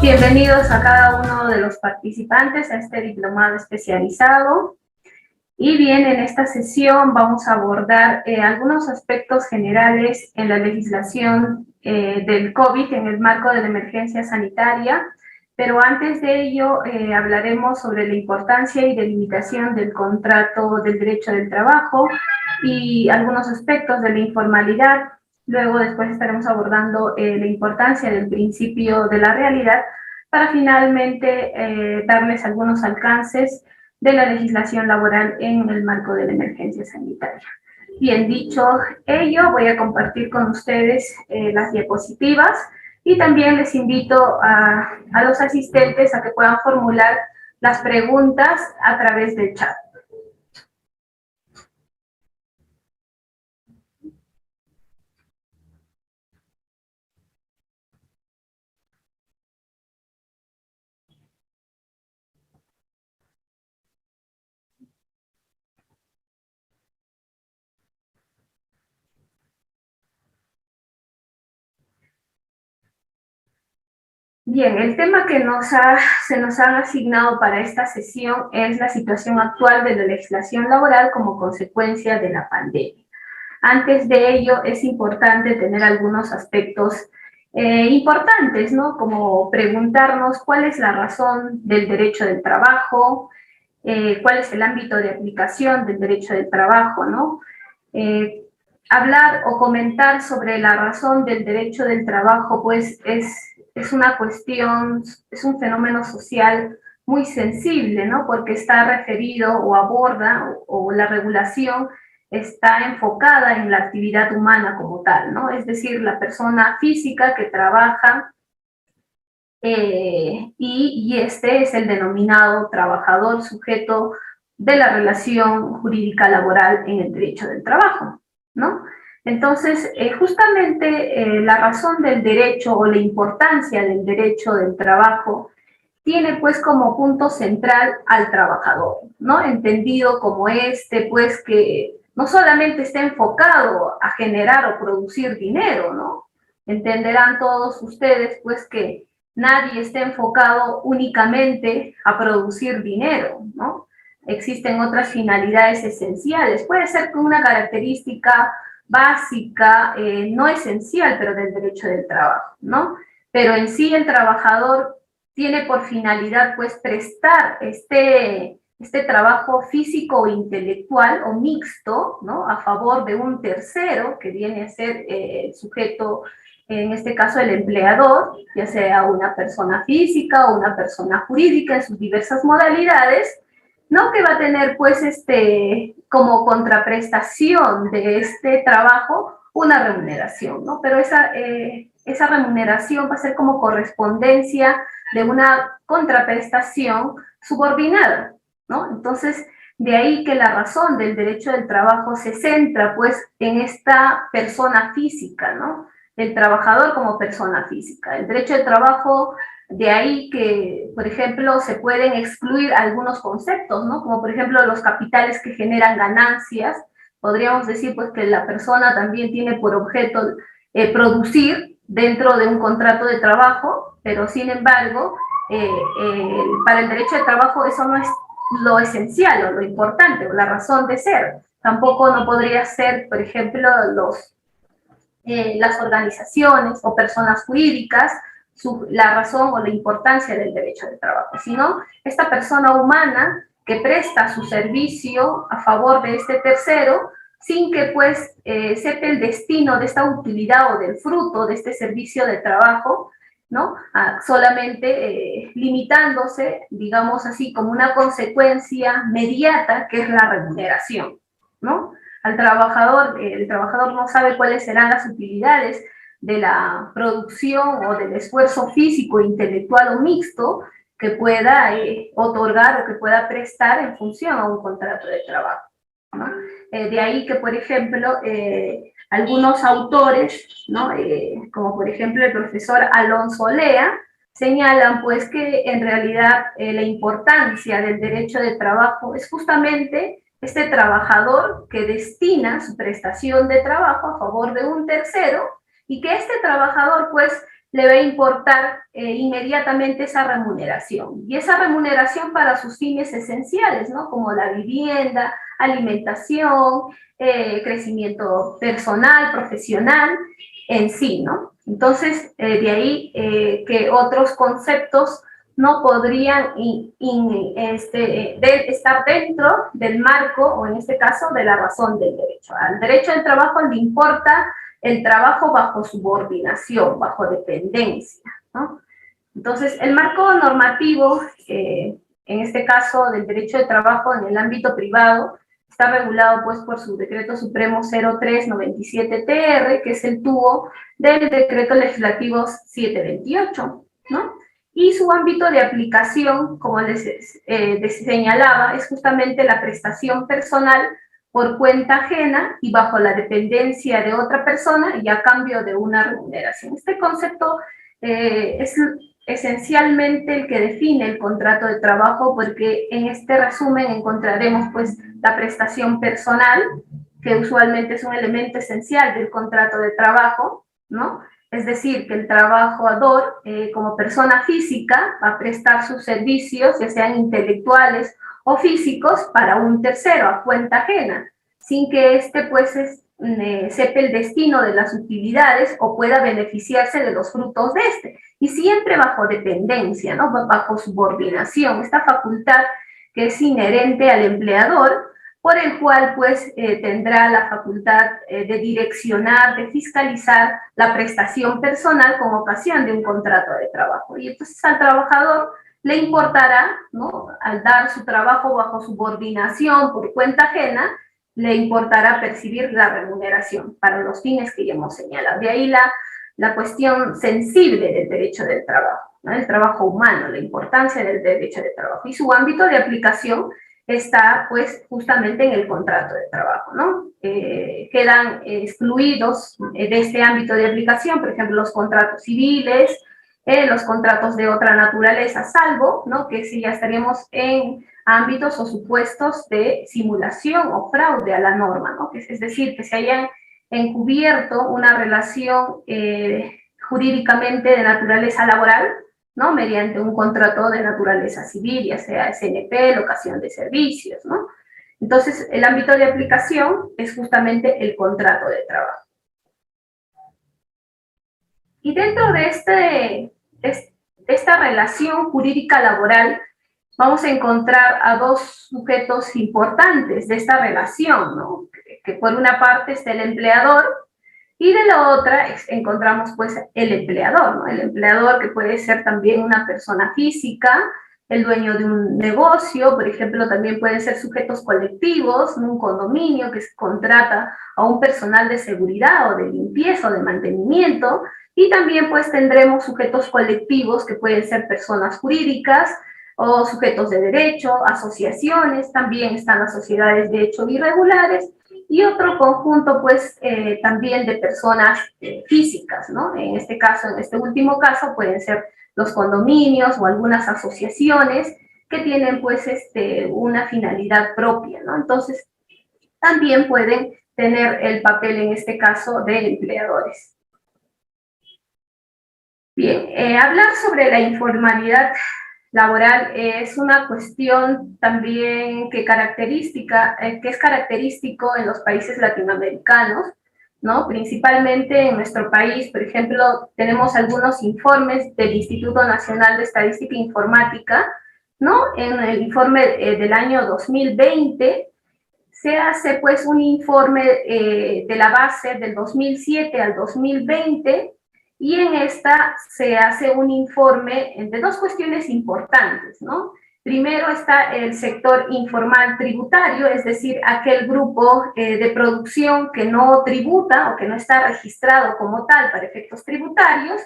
Bienvenidos a cada uno de los participantes a este diplomado especializado. Y bien, en esta sesión vamos a abordar algunos aspectos generales en la legislación del COVID en el marco de la emergencia sanitaria, pero antes de ello hablaremos sobre la importancia y delimitación del contrato del derecho del trabajo y algunos aspectos de la informalidad. Luego después estaremos abordando la importancia del principio de la realidad para finalmente darles algunos alcances de la legislación laboral en el marco de la emergencia sanitaria. Bien, dicho ello, voy a compartir con ustedes las diapositivas y también les invito a los asistentes a que puedan formular las preguntas a través del chat. Bien, el tema que se nos han asignado para esta sesión es la situación actual de la legislación laboral como consecuencia de la pandemia. Antes de ello, es importante tener algunos aspectos importantes, ¿no? Como preguntarnos cuál es la razón del derecho del trabajo, cuál es el ámbito de aplicación del derecho del trabajo, ¿no? Hablar o comentar sobre la razón del derecho del trabajo, pues es una cuestión, es un fenómeno social muy sensible, ¿no? Porque está referido o aborda o la regulación está enfocada en la actividad humana como tal, ¿no? Es decir, la persona física que trabaja y este es el denominado trabajador sujeto de la relación jurídica laboral en el derecho del trabajo, ¿no? Entonces, justamente la razón del derecho o la importancia del derecho del trabajo tiene pues como punto central al trabajador, ¿no? Entendido como pues que no solamente está enfocado a generar o producir dinero, ¿no? Entenderán todos ustedes pues que nadie está enfocado únicamente a producir dinero, ¿no? Existen otras finalidades esenciales. Puede ser que una característica básica, no esencial, pero del derecho del trabajo, ¿no? Pero en sí el trabajador tiene por finalidad, pues, prestar este trabajo físico o intelectual o mixto, ¿no? A favor de un tercero que viene a ser el sujeto, en este caso el empleador, ya sea una persona física o una persona jurídica en sus diversas modalidades, ¿no? Que va a tener pues como contraprestación de este trabajo una remuneración, ¿no? Pero esa remuneración va a ser como correspondencia de una contraprestación subordinada, ¿no? Entonces, de ahí que la razón del derecho del trabajo se centra pues en esta persona física, ¿no? El trabajador como persona física. El derecho del trabajo, de ahí que, por ejemplo, se pueden excluir algunos conceptos, ¿no? Como por ejemplo los capitales que generan ganancias. Podríamos decir pues que la persona también tiene por objeto producir dentro de un contrato de trabajo, pero sin embargo, para el derecho de trabajo eso no es lo esencial o lo importante o la razón de ser. Tampoco no podría ser, por ejemplo, las organizaciones o personas jurídicas, la razón o la importancia del derecho del trabajo, sino esta persona humana que presta su servicio a favor de este tercero sin que pues sepa el destino de esta utilidad o del fruto de este servicio de trabajo, ¿no? Solamente limitándose, digamos así, como una consecuencia mediata que es la remuneración, ¿no? El trabajador no sabe cuáles serán las utilidades de la producción o del esfuerzo físico, intelectual o mixto que pueda otorgar o que pueda prestar en función a un contrato de trabajo, ¿no? De ahí que, por ejemplo, algunos autores, ¿no? Como por ejemplo el profesor Alonso Lea, señalan pues que en realidad la importancia del derecho de trabajo es justamente este trabajador que destina su prestación de trabajo a favor de un tercero y que este trabajador pues le va a importar inmediatamente esa remuneración. Y esa remuneración para sus fines esenciales, ¿no? Como la vivienda, alimentación, crecimiento personal, profesional, en sí, ¿no? Entonces, de ahí que otros conceptos no podrían estar dentro del marco, o en este caso, de la razón del derecho. Al derecho del trabajo le importa el trabajo bajo subordinación, bajo dependencia, ¿no? Entonces, el marco normativo, en este caso del derecho de trabajo en el ámbito privado, está regulado pues por su decreto supremo 0397-TR, que es el tubo del decreto legislativo 728, ¿no? Y su ámbito de aplicación, como les señalaba, es justamente la prestación personal por cuenta ajena y bajo la dependencia de otra persona y a cambio de una remuneración. Este concepto es esencialmente el que define el contrato de trabajo, porque en este resumen encontraremos pues la prestación personal, que usualmente es un elemento esencial del contrato de trabajo, ¿no? Es decir, que el trabajador como persona física va a prestar sus servicios, ya sean intelectuales o físicos, para un tercero a cuenta ajena, sin que éste pues sepa el destino de las utilidades o pueda beneficiarse de los frutos de este, y siempre bajo dependencia, ¿no? Bajo subordinación, esta facultad que es inherente al empleador, por el cual pues tendrá la facultad de direccionar, de fiscalizar la prestación personal con ocasión de un contrato de trabajo. Y entonces al trabajador le importará, ¿no? Al dar su trabajo bajo subordinación por cuenta ajena, le importará percibir la remuneración para los fines que ya hemos señalado. De ahí la cuestión sensible del derecho del trabajo, ¿no? El trabajo humano, la importancia del derecho del trabajo. Y su ámbito de aplicación está pues justamente en el contrato de trabajo, ¿no? Quedan excluidos de este ámbito de aplicación, por ejemplo, los contratos civiles, los contratos de otra naturaleza, salvo, ¿no? Que si ya estaríamos en ámbitos o supuestos de simulación o fraude a la norma, ¿no? Es decir, que se hayan encubierto una relación jurídicamente de naturaleza laboral, ¿no? Mediante un contrato de naturaleza civil, ya sea SNP, locación de servicios, ¿no? Entonces, el ámbito de aplicación es justamente el contrato de trabajo. Y dentro de esta relación jurídica laboral, vamos a encontrar a dos sujetos importantes de esta relación, ¿no? Que por una parte está el empleador, y de la otra encontramos pues el empleador, ¿no? El empleador, que puede ser también una persona física, el dueño de un negocio, por ejemplo, también pueden ser sujetos colectivos, un condominio que contrata a un personal de seguridad o de limpieza o de mantenimiento, y también pues tendremos sujetos colectivos que pueden ser personas jurídicas o sujetos de derecho, asociaciones, también están las sociedades de hecho irregulares, y otro conjunto pues también de personas físicas, ¿no? En este caso, en este último caso, pueden ser los condominios o algunas asociaciones que tienen pues una finalidad propia, ¿no? Entonces, también pueden tener el papel en este caso de empleadores. Bien, hablar sobre la informalidad laboral es una cuestión también que es característico en los países latinoamericanos, ¿no? Principalmente en nuestro país, por ejemplo, tenemos algunos informes del Instituto Nacional de Estadística e Informática, ¿no? En el informe del año 2020 se hace pues un informe de la base del 2007 al 2020, y en esta se hace un informe de dos cuestiones importantes, ¿no? Primero está el sector informal tributario, es decir, aquel grupo de producción que no tributa o que no está registrado como tal para efectos tributarios,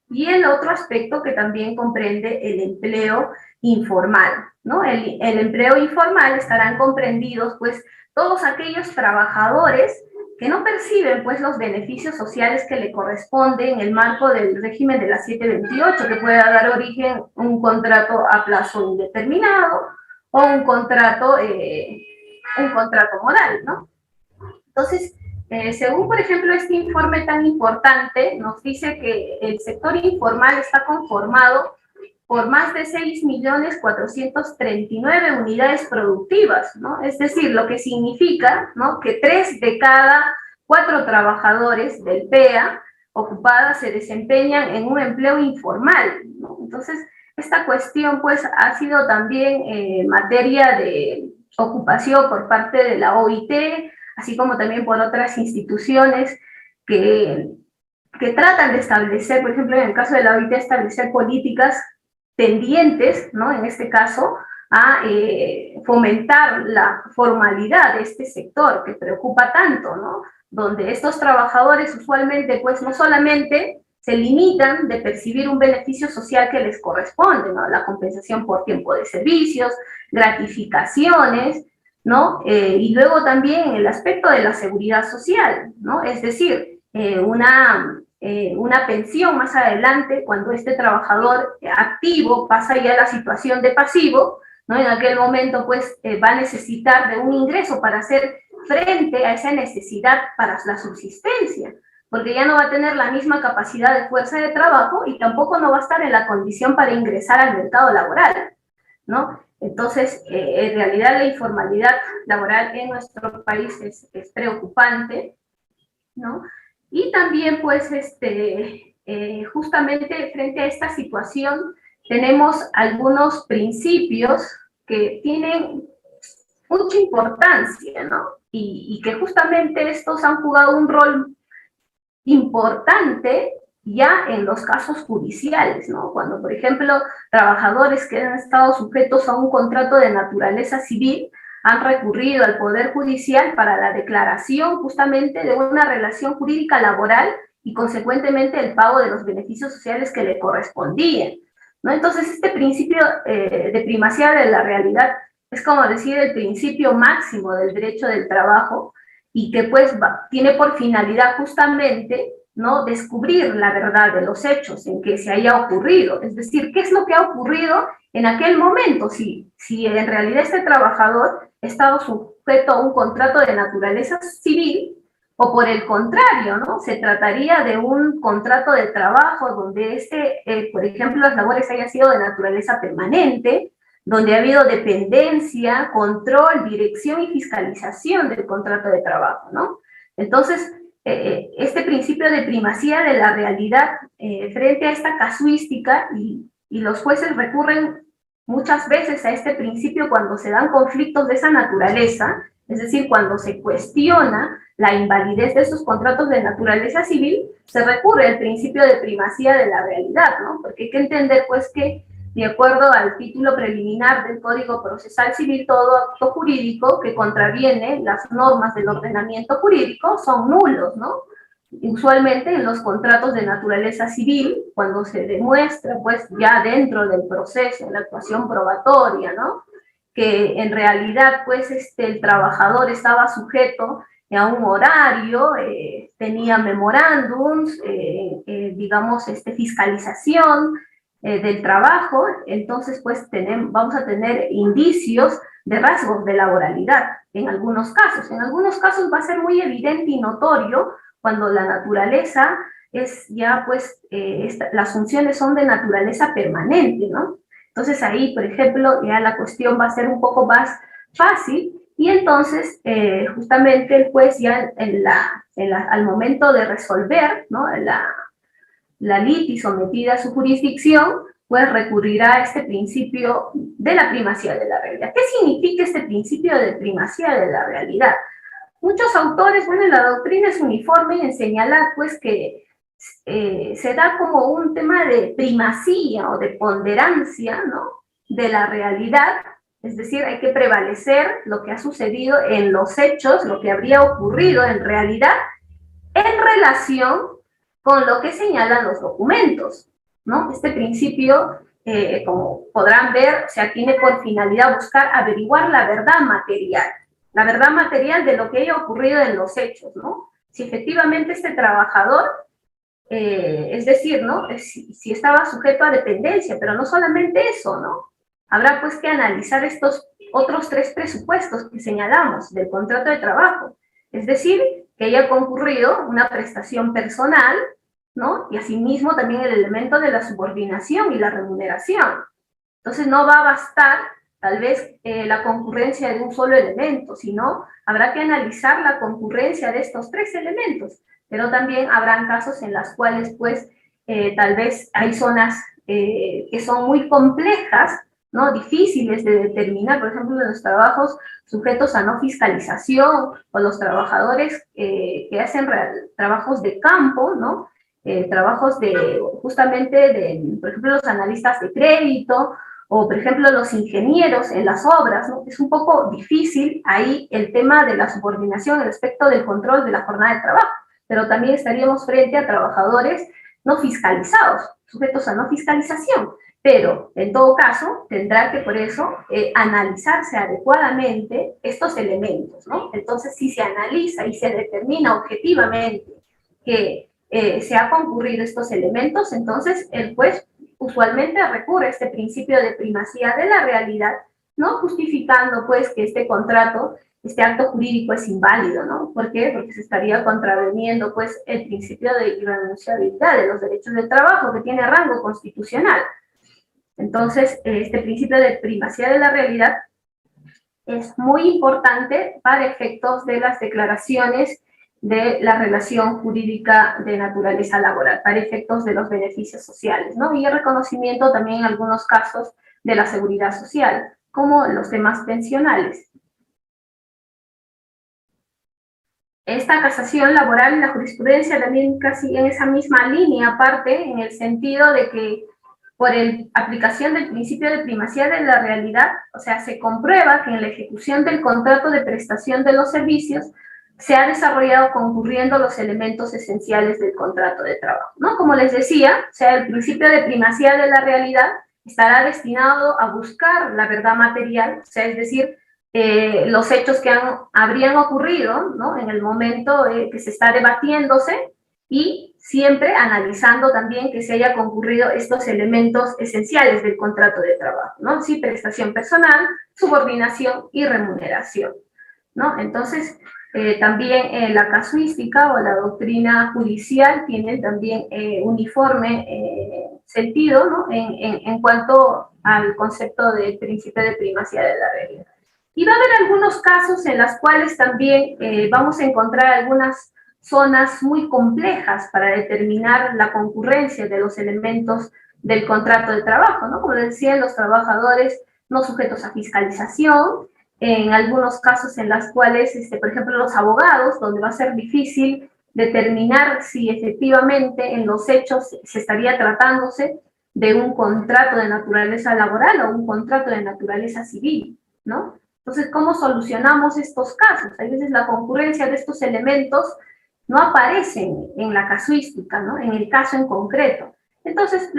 y el otro aspecto que también comprende el empleo informal, ¿no? El empleo informal estarán comprendidos pues todos aquellos trabajadores que no perciben pues los beneficios sociales que le corresponden en el marco del régimen de la 728, que pueda dar origen a un contrato a plazo indeterminado o un contrato moral, ¿no? Entonces, Según, por ejemplo, este informe tan importante, nos dice que el sector informal está conformado por más de 6.439.000 unidades productivas, ¿no? Es decir, lo que significa, ¿no?, que 3 de cada 4 trabajadores del PEA ocupadas se desempeñan en un empleo informal, ¿no? Entonces, esta cuestión, pues, ha sido también materia de ocupación por parte de la OIT, así como también por otras instituciones que, que tratan de establecer, por ejemplo, en el caso de la OIT, establecer políticas tendientes, ¿no?, en este caso, a fomentar la formalidad de este sector que preocupa tanto, ¿no?, donde estos trabajadores usualmente, pues, no solamente se limitan de percibir un beneficio social que les corresponde, ¿no?, la compensación por tiempo de servicios, gratificaciones, ¿no?, y luego también el aspecto de la seguridad social, ¿no?, es decir, una pensión más adelante cuando este trabajador activo pasa ya a la situación de pasivo, ¿no? En aquel momento pues va a necesitar de un ingreso para hacer frente a esa necesidad para la subsistencia, porque ya no va a tener la misma capacidad de fuerza de trabajo y tampoco no va a estar en la condición para ingresar al mercado laboral, ¿no? Entonces, en realidad la informalidad laboral en nuestro país es preocupante, ¿no? Y también, pues, justamente frente a esta situación, tenemos algunos principios que tienen mucha importancia, ¿no? Y que justamente estos han jugado un rol importante ya en los casos judiciales, ¿no? Cuando, por ejemplo, trabajadores que han estado sujetos a un contrato de naturaleza civil han recurrido al Poder Judicial para la declaración justamente de una relación jurídica laboral y consecuentemente el pago de los beneficios sociales que le correspondían, ¿no? Entonces, este principio de primacía de la realidad es como decir el principio máximo del derecho del trabajo y que pues tiene por finalidad justamente, ¿no?, descubrir la verdad de los hechos en que se haya ocurrido, es decir, qué es lo que ha ocurrido en aquel momento, si en realidad este trabajador estaba sujeto a un contrato de naturaleza civil o por el contrario, ¿no?, se trataría de un contrato de trabajo donde por ejemplo, las labores hayan sido de naturaleza permanente, donde ha habido dependencia, control, dirección y fiscalización del contrato de trabajo, ¿no? Entonces, este principio de primacía de la realidad frente a esta casuística y los jueces recurren muchas veces a este principio cuando se dan conflictos de esa naturaleza, es decir, cuando se cuestiona la invalidez de esos contratos de naturaleza civil, se recurre al principio de primacía de la realidad, ¿no? Porque hay que entender, pues, que de acuerdo al título preliminar del Código Procesal Civil, todo acto jurídico que contraviene las normas del ordenamiento jurídico son nulos, ¿no? Usualmente en los contratos de naturaleza civil, cuando se demuestra, pues ya dentro del proceso, en la actuación probatoria, ¿no?, que en realidad, pues, el trabajador estaba sujeto a un horario, tenía memorándums, digamos, fiscalización del trabajo, entonces, pues, vamos a tener indicios de rasgos de laboralidad en algunos casos. En algunos casos va a ser muy evidente y notorio cuando la naturaleza es ya, pues, las funciones son de naturaleza permanente, ¿no? Entonces ahí, por ejemplo, ya la cuestión va a ser un poco más fácil y entonces justamente el juez ya al momento de resolver, ¿no?, la litis sometida a su jurisdicción, pues recurrirá a este principio de la primacía de la realidad. ¿Qué significa este principio de primacía de la realidad? Muchos autores, bueno, la doctrina es uniforme en señalar, pues, que se da como un tema de primacía o de ponderancia, ¿no?, de la realidad, es decir, hay que prevalecer lo que ha sucedido en los hechos, lo que habría ocurrido en realidad, en relación con lo que señalan los documentos, ¿no? Este principio, como podrán ver, o sea, tiene por finalidad buscar averiguar la verdad material de lo que haya ocurrido en los hechos, ¿no? Si efectivamente este trabajador, es decir, ¿no?, si estaba sujeto a dependencia, pero no solamente eso, ¿no? Habrá pues que analizar estos otros 3 presupuestos que señalamos del contrato de trabajo, es decir, que haya concurrido una prestación personal, ¿no? Y asimismo también el elemento de la subordinación y la remuneración. Entonces no va a bastar tal vez la concurrencia de un solo elemento, sino habrá que analizar la concurrencia de estos tres elementos, pero también habrán casos en los cuales pues tal vez hay zonas que son muy complejas, ¿no? Difíciles de determinar, por ejemplo, en los trabajos sujetos a no fiscalización o los trabajadores que hacen trabajos de campo, ¿no? Trabajos de justamente de, por ejemplo, los analistas de crédito o, por ejemplo, los ingenieros en las obras, ¿no? Es un poco difícil ahí el tema de la subordinación respecto del control de la jornada de trabajo, pero también estaríamos frente a trabajadores no fiscalizados, sujetos a no fiscalización, pero en todo caso tendrá que por eso analizarse adecuadamente estos elementos, ¿no? Entonces, si se analiza y se determina objetivamente que se ha concurrido estos elementos, entonces el juez usualmente recurre a este principio de primacía de la realidad, ¿no? Justificando pues que este contrato, este acto jurídico es inválido, ¿no? ¿Por qué? Porque se estaría contraveniendo pues el principio de irrenunciabilidad de los derechos del trabajo que tiene rango constitucional. Entonces, este principio de primacía de la realidad es muy importante para efectos de las declaraciones de la relación jurídica de naturaleza laboral, para efectos de los beneficios sociales, ¿no? Y el reconocimiento también en algunos casos de la seguridad social, como los temas pensionales. Esta casación laboral en la jurisprudencia también casi en esa misma línea parte, en el sentido de que por aplicación del principio de primacía de la realidad, o sea, se comprueba que en la ejecución del contrato de prestación de los servicios se ha desarrollado concurriendo los elementos esenciales del contrato de trabajo, ¿no? Como les decía, o sea, el principio de primacía de la realidad estará destinado a buscar la verdad material, o sea, es decir, los hechos que habrían ocurrido, ¿no? En el momento que se está debatiéndose, y siempre analizando también que se haya concurrido estos elementos esenciales del contrato de trabajo, ¿no? Sí, prestación personal, subordinación y remuneración, ¿no? Entonces, también la casuística o la doctrina judicial tiene también uniforme sentido, ¿no? En cuanto al concepto del principio de primacía de la realidad. Y va a haber algunos casos en los cuales también vamos a encontrar algunas zonas muy complejas para determinar la concurrencia de los elementos del contrato de trabajo, ¿no? Como decían, los trabajadores no sujetos a fiscalización, en algunos casos en los cuales, por ejemplo, los abogados, donde va a ser difícil determinar si efectivamente en los hechos se estaría tratándose de un contrato de naturaleza laboral o un contrato de naturaleza civil, ¿no? Entonces, ¿cómo solucionamos estos casos? Hay veces la concurrencia de estos elementos no aparecen en la casuística, ¿no? En el caso en concreto. Entonces,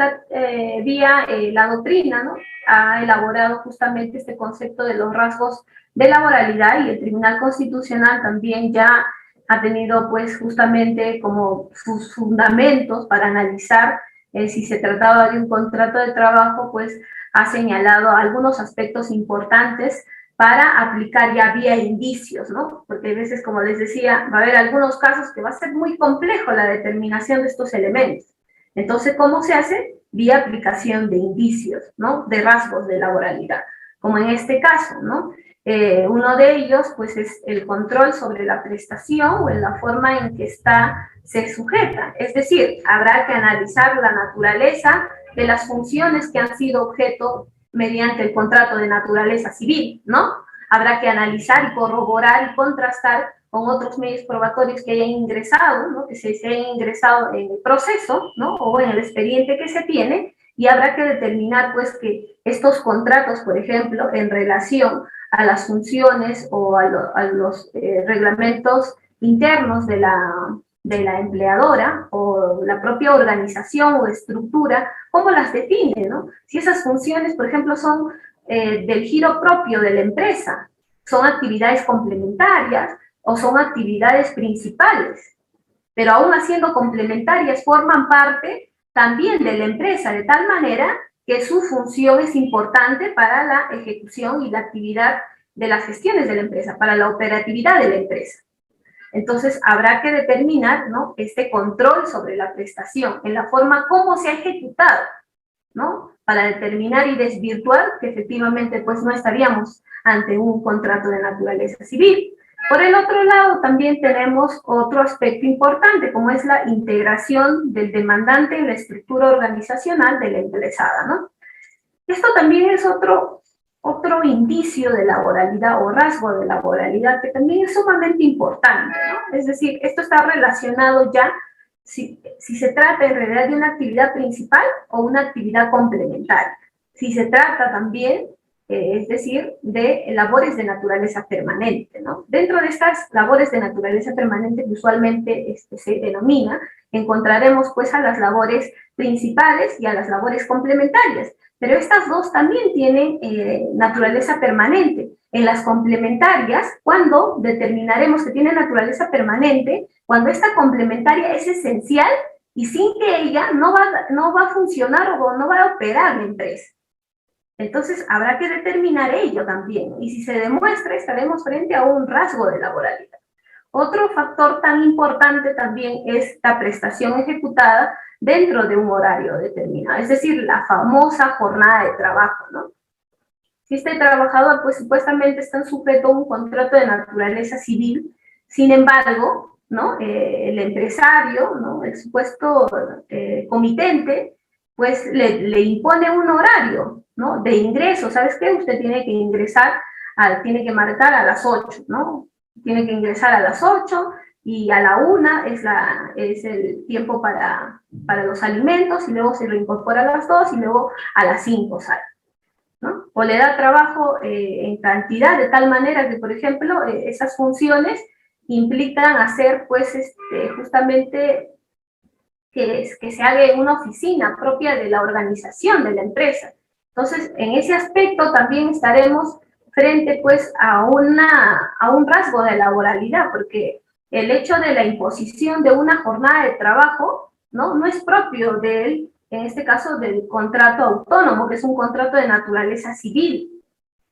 vía la doctrina, ¿no? Ha elaborado justamente este concepto de los rasgos de laboralidad, y el Tribunal Constitucional también ya ha tenido pues justamente como sus fundamentos para analizar si se trataba de un contrato de trabajo, pues ha señalado algunos aspectos importantes para aplicar ya vía indicios, ¿no? Porque a veces, como les decía, va a haber algunos casos que va a ser muy complejo la determinación de estos elementos. Entonces, ¿cómo se hace? Vía aplicación de indicios, ¿no? De rasgos de laboralidad, como en este caso, ¿no? Uno de ellos, pues, es el control sobre la prestación o en la forma en que se sujeta. Es decir, habrá que analizar la naturaleza de las funciones que han sido objeto mediante el contrato de naturaleza civil, ¿no? Habrá que analizar y corroborar y contrastar con otros medios probatorios que hayan ingresado, ¿no? Que se hayan ingresado en el proceso, ¿no? O en el expediente que se tiene, y habrá que determinar, pues, que estos contratos, por ejemplo, en relación a las funciones o a los reglamentos internos de la empleadora o la propia organización o estructura, ¿cómo las define, no? Si esas funciones, por ejemplo, son del giro propio de la empresa, son actividades complementarias o son actividades principales, pero aún siendo complementarias forman parte también de la empresa, de tal manera que su función es importante para la ejecución y la actividad de las gestiones de la empresa, para la operatividad de la empresa. Entonces, habrá que determinar, ¿no?, este control sobre la prestación, en la forma como se ha ejecutado, ¿no?, para determinar y desvirtuar que efectivamente pues no estaríamos ante un contrato de naturaleza civil. Por el otro lado, también tenemos otro aspecto importante, como es la integración del demandante en la estructura organizacional de la empresada, ¿no? Esto también es otro indicio de laboralidad o rasgo de laboralidad que también es sumamente importante, ¿no? Es decir, esto está relacionado ya si se trata en realidad de una actividad principal o una actividad complementaria. Si se trata también, es decir, de labores de naturaleza permanente, ¿no? Dentro de estas labores de naturaleza permanente que usualmente se denomina, encontraremos pues a las labores principales y a las labores complementarias, pero estas dos también tienen naturaleza permanente. En las complementarias, cuando determinaremos que tiene naturaleza permanente, cuando esta complementaria es esencial y sin que ella no va a funcionar o no va a operar la empresa. Entonces, habrá que determinar ello también. Y si se demuestra, estaremos frente a un rasgo de laboralidad. Otro factor tan importante también es la prestación ejecutada dentro de un horario determinado, es decir, la famosa jornada de trabajo, ¿no? Si este trabajador, pues supuestamente está sujeto a un contrato de naturaleza civil, sin embargo, ¿no?, el empresario, ¿no?, el supuesto comitente, pues le impone un horario, ¿no?, de ingreso. ¿Sabes qué? Usted tiene que ingresar, tiene que marcar a las 8, ¿no? Tiene que ingresar a las 8 y a la 1 es el tiempo para los alimentos, y luego se reincorpora a las 2 y luego a las 5 sale, ¿no? O le da trabajo en cantidad, de tal manera que, por ejemplo, esas funciones implican hacer, pues, justamente que se haga en una oficina propia de la organización de la empresa. Entonces, en ese aspecto también estaremos frente, pues, a un rasgo de laboralidad, porque el hecho de la imposición de una jornada de trabajo, no es propio del, en este caso, del contrato autónomo, que es un contrato de naturaleza civil,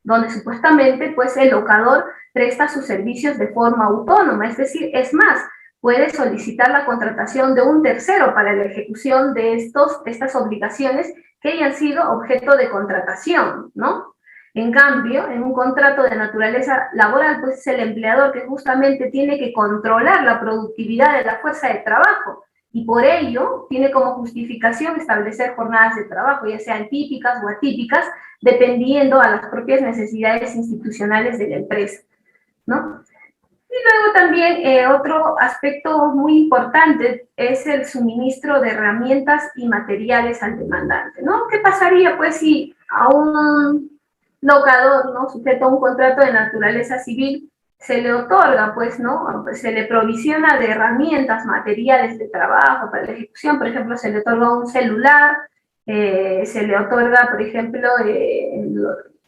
donde supuestamente, pues, el locador presta sus servicios de forma autónoma, es decir, es más, puede solicitar la contratación de un tercero para la ejecución de estas obligaciones que hayan sido objeto de contratación, ¿no? En cambio, en un contrato de naturaleza laboral, pues es el empleador que justamente tiene que controlar la productividad de la fuerza de trabajo, y por ello tiene como justificación establecer jornadas de trabajo, ya sean típicas o atípicas, dependiendo a las propias necesidades institucionales de la empresa, ¿no? Y luego también otro aspecto muy importante es el suministro de herramientas y materiales al demandante, ¿no? ¿Qué pasaría, pues, si a un locador, ¿no?, sujeto a un contrato de naturaleza civil, se le otorga, pues, ¿no?, se le provisiona de herramientas, materiales de trabajo para la ejecución? Por ejemplo, se le otorga un celular, se le otorga, por ejemplo,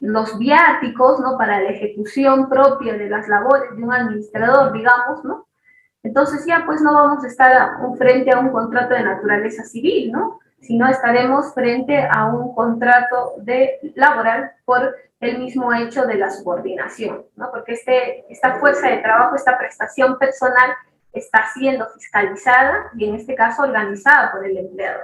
los viáticos, ¿no?, para la ejecución propia de las labores de un administrador, digamos, ¿no? Entonces ya pues no vamos a estar frente a un contrato de naturaleza civil, ¿no?, sino estaremos frente a un contrato laboral por el mismo hecho de la subordinación, ¿no?, porque esta fuerza de trabajo, esta prestación personal está siendo fiscalizada y en este caso organizada por el empleador,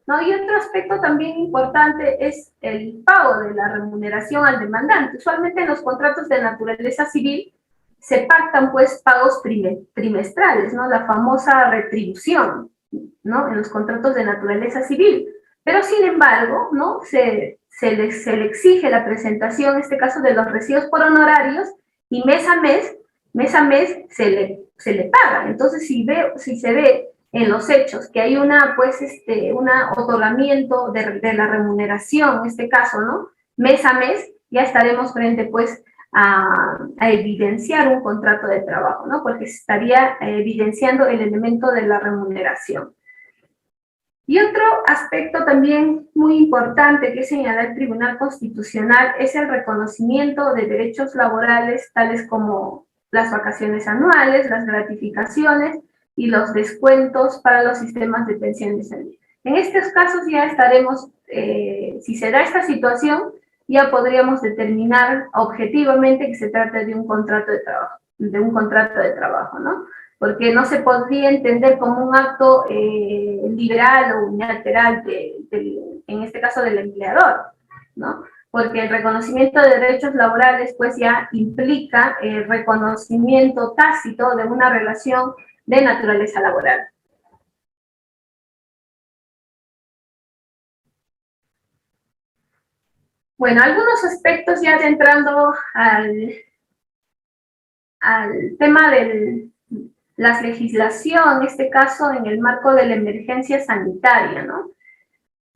¿no? Y otro aspecto también importante es el pago de la remuneración al demandante. Usualmente en los contratos de naturaleza civil se pactan, pues, pagos trimestrales, ¿no?, la famosa retribución, ¿no?, en los contratos de naturaleza civil. Pero, sin embargo, ¿no?, se le exige la presentación, en este caso, de los recibos por honorarios, y mes a mes se le paga. Entonces, si se ve en los hechos que hay un otorgamiento de la remuneración, en este caso, ¿no?, mes a mes, ya estaremos frente, pues, a evidenciar un contrato de trabajo, ¿no?, porque se estaría evidenciando el elemento de la remuneración. Y otro aspecto también muy importante que señala el Tribunal Constitucional es el reconocimiento de derechos laborales, tales como las vacaciones anuales, las gratificaciones y los descuentos para los sistemas de pensiones. En estos casos ya estaremos, si se da esta situación, ya podríamos determinar objetivamente que se trata de un contrato de trabajo, ¿no? porque no se podría entender como un acto liberal o unilateral en este caso del empleador, ¿no? Porque el reconocimiento de derechos laborales pues ya implica el reconocimiento tácito de una relación de naturaleza laboral. Bueno, algunos aspectos ya entrando al tema de la legislación, en este caso en el marco de la emergencia sanitaria, ¿no?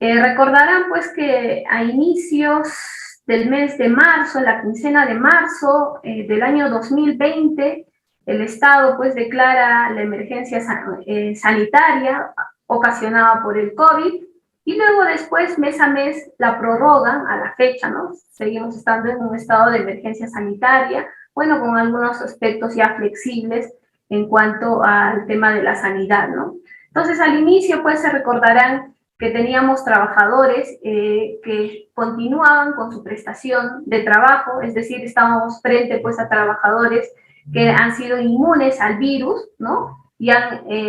Recordarán pues que a inicios del mes de marzo, la quincena de marzo del año 2020, el Estado pues declara la emergencia sanitaria ocasionada por el COVID y luego después mes a mes la prorrogan a la fecha, ¿no? Seguimos estando en un estado de emergencia sanitaria, bueno, con algunos aspectos ya flexibles en cuanto al tema de la sanidad, ¿no? Entonces al inicio pues se recordarán que teníamos trabajadores que continuaban con su prestación de trabajo, es decir, estábamos frente pues a trabajadores que han sido inmunes al virus, ¿no? Y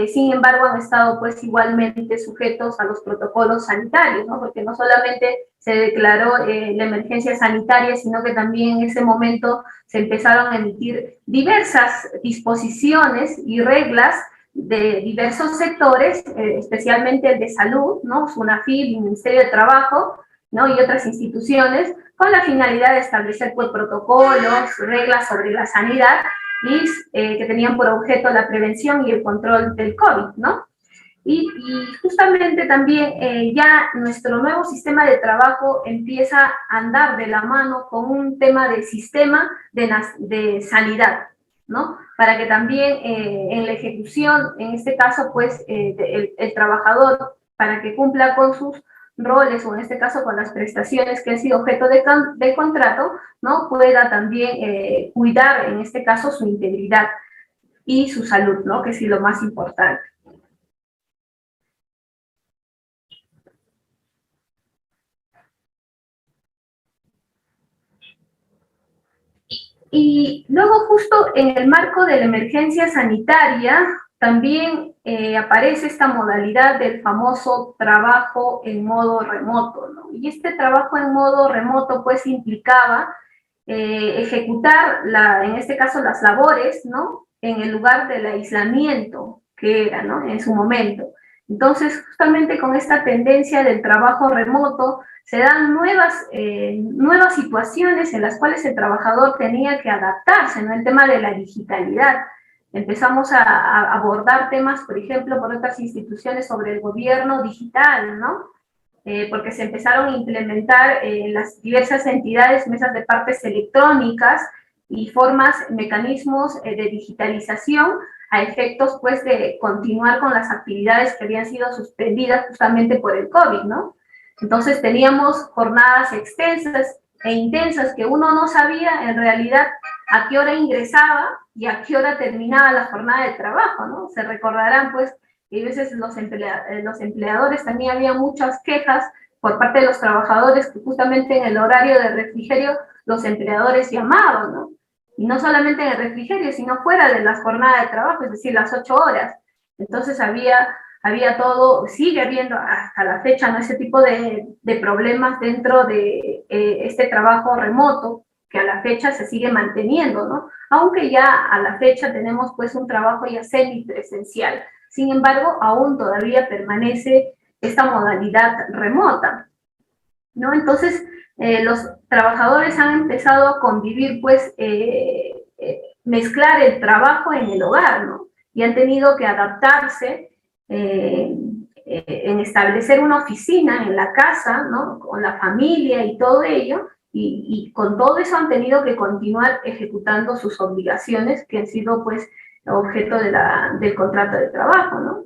sin embargo han estado pues igualmente sujetos a los protocolos sanitarios, ¿no? Porque no solamente se declaró la emergencia sanitaria, sino que también en ese momento se empezaron a emitir diversas disposiciones y reglas de diversos sectores, especialmente el de salud, ¿no? SUNAFIL, el Ministerio de Trabajo, ¿no? Y otras instituciones, con la finalidad de establecer pues, protocolos, reglas sobre la sanidad y que tenían por objeto la prevención y el control del COVID, ¿no? Y justamente también ya nuestro nuevo sistema de trabajo empieza a andar de la mano con un tema de sistema de sanidad, ¿no? Para que también en la ejecución, en este caso, pues el trabajador, para que cumpla con sus roles o en este caso con las prestaciones que han sido objeto de contrato, ¿no? Pueda también cuidar, en este caso, su integridad y su salud, ¿no? Que es lo más importante. Y luego justo en el marco de la emergencia sanitaria también aparece esta modalidad del famoso trabajo en modo remoto, ¿no? Y este trabajo en modo remoto pues implicaba ejecutar, en este caso, las labores, ¿no? En el lugar del aislamiento que era, ¿no? En su momento. Entonces, justamente con esta tendencia del trabajo remoto, se dan nuevas situaciones en las cuales el trabajador tenía que adaptarse, ¿no? El tema de la digitalidad. Empezamos a abordar temas, por ejemplo, por otras instituciones sobre el gobierno digital, ¿no? Porque se empezaron a implementar en las diversas entidades mesas de partes electrónicas y formas, mecanismos de digitalización a efectos pues de continuar con las actividades que habían sido suspendidas justamente por el COVID, ¿no? Entonces teníamos jornadas extensas e intensas que uno no sabía en realidad a qué hora ingresaba y a qué hora terminaba la jornada de trabajo, ¿no? Se recordarán pues y a veces los empleadores también había muchas quejas por parte de los trabajadores que justamente en el horario de refrigerio los empleadores llamaban, ¿no? Y no solamente en el refrigerio, sino fuera de las jornadas de trabajo, es decir, las 8 horas. Entonces había todo, sigue habiendo hasta la fecha, ¿no? Ese tipo de problemas dentro de este trabajo remoto que a la fecha se sigue manteniendo, ¿no? Aunque ya a la fecha tenemos pues un trabajo ya semipresencial. Sin embargo, aún todavía permanece esta modalidad remota, ¿no? Entonces, los trabajadores han empezado a convivir, pues, mezclar el trabajo en el hogar, ¿no? Y han tenido que adaptarse en establecer una oficina en la casa, ¿no? Con la familia y todo ello, y con todo eso han tenido que continuar ejecutando sus obligaciones que han sido, pues, objeto del contrato de trabajo, ¿no?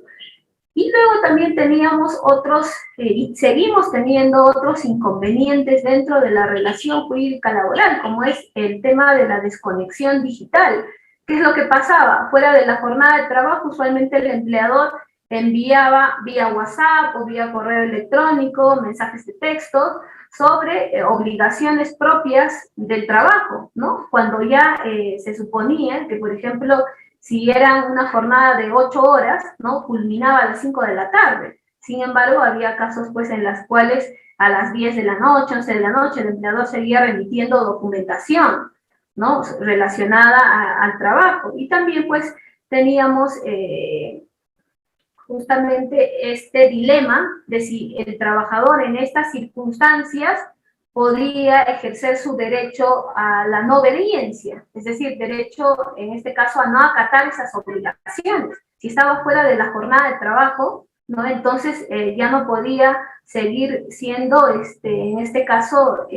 Y luego también teníamos otros, y seguimos teniendo otros inconvenientes dentro de la relación jurídica laboral, como es el tema de la desconexión digital. ¿Qué es lo que pasaba? Fuera de la jornada de trabajo, usualmente el empleador enviaba vía WhatsApp o vía correo electrónico, mensajes de texto, sobre obligaciones propias del trabajo, ¿no? Cuando ya se suponía que, por ejemplo, si era una jornada de 8 horas, ¿no? Culminaba a las 5 de la tarde. Sin embargo, había casos pues en las cuales a las 10 de la noche, 11 de la noche, el empleador seguía remitiendo documentación, ¿no? Relacionada al trabajo. Y también pues teníamos justamente este dilema de si el trabajador en estas circunstancias podría ejercer su derecho a la no obediencia, es decir, derecho en este caso a no acatar esas obligaciones. Si estaba fuera de la jornada de trabajo, ¿no? Entonces ya no podía seguir siendo, en este caso,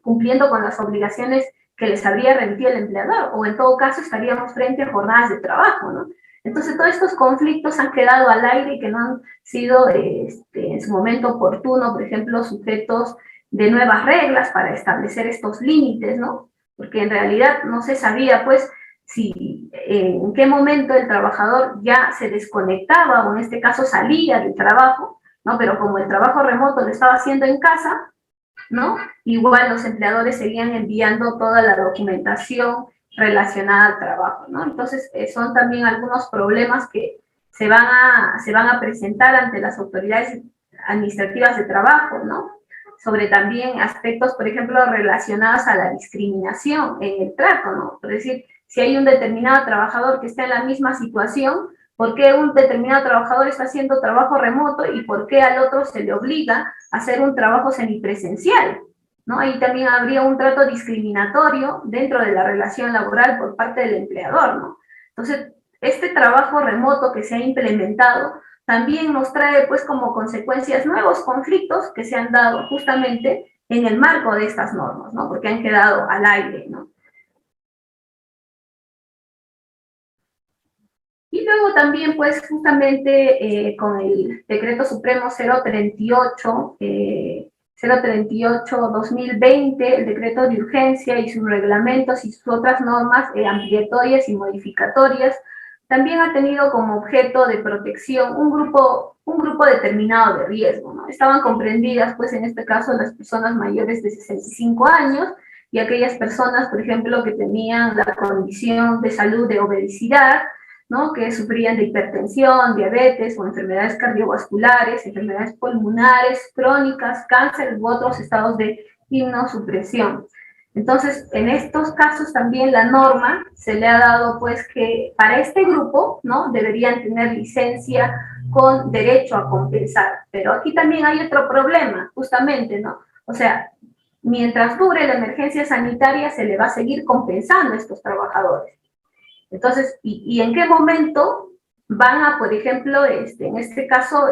cumpliendo con las obligaciones que les habría remitido el empleador, o en todo caso estaríamos frente a jornadas de trabajo, ¿no? Entonces, todos estos conflictos han quedado al aire y que no han sido en su momento oportuno, por ejemplo, sujetos de nuevas reglas para establecer estos límites, ¿no? Porque en realidad no se sabía, pues, si en qué momento el trabajador ya se desconectaba o en este caso salía del trabajo, ¿no? Pero como el trabajo remoto lo estaba haciendo en casa, ¿no? Igual los empleadores seguían enviando toda la documentación relacionada al trabajo, ¿no? Entonces, son también algunos problemas que se van a presentar ante las autoridades administrativas de trabajo, ¿no? Sobre también aspectos, por ejemplo, relacionados a la discriminación en el trato, ¿no? Es decir, si hay un determinado trabajador que está en la misma situación, ¿por qué un determinado trabajador está haciendo trabajo remoto y por qué al otro se le obliga a hacer un trabajo semipresencial? ¿No? Ahí también habría un trato discriminatorio dentro de la relación laboral por parte del empleador, ¿no? Entonces, este trabajo remoto que se ha implementado también nos trae, pues, como consecuencias nuevos conflictos que se han dado justamente en el marco de estas normas, ¿no? Porque han quedado al aire, ¿no? Y luego también, pues, justamente con el Decreto Supremo 038, 038-2020, el decreto de urgencia y sus reglamentos y sus otras normas ampliatorias y modificatorias, también ha tenido como objeto de protección un grupo determinado de riesgo, ¿no? Estaban comprendidas, pues, en este caso, las personas mayores de 65 años y aquellas personas, por ejemplo, que tenían la condición de salud de obesidad, ¿no? Que sufrían de hipertensión, diabetes o enfermedades cardiovasculares, enfermedades pulmonares, crónicas, cáncer u otros estados de inmunosupresión. Entonces, en estos casos también la norma se le ha dado, pues, que para este grupo, ¿no? Deberían tener licencia con derecho a compensar. Pero aquí también hay otro problema, justamente, ¿no? O sea, mientras dure la emergencia sanitaria, se le va a seguir compensando a estos trabajadores. Entonces, ¿y en qué momento van a, por ejemplo, en este caso,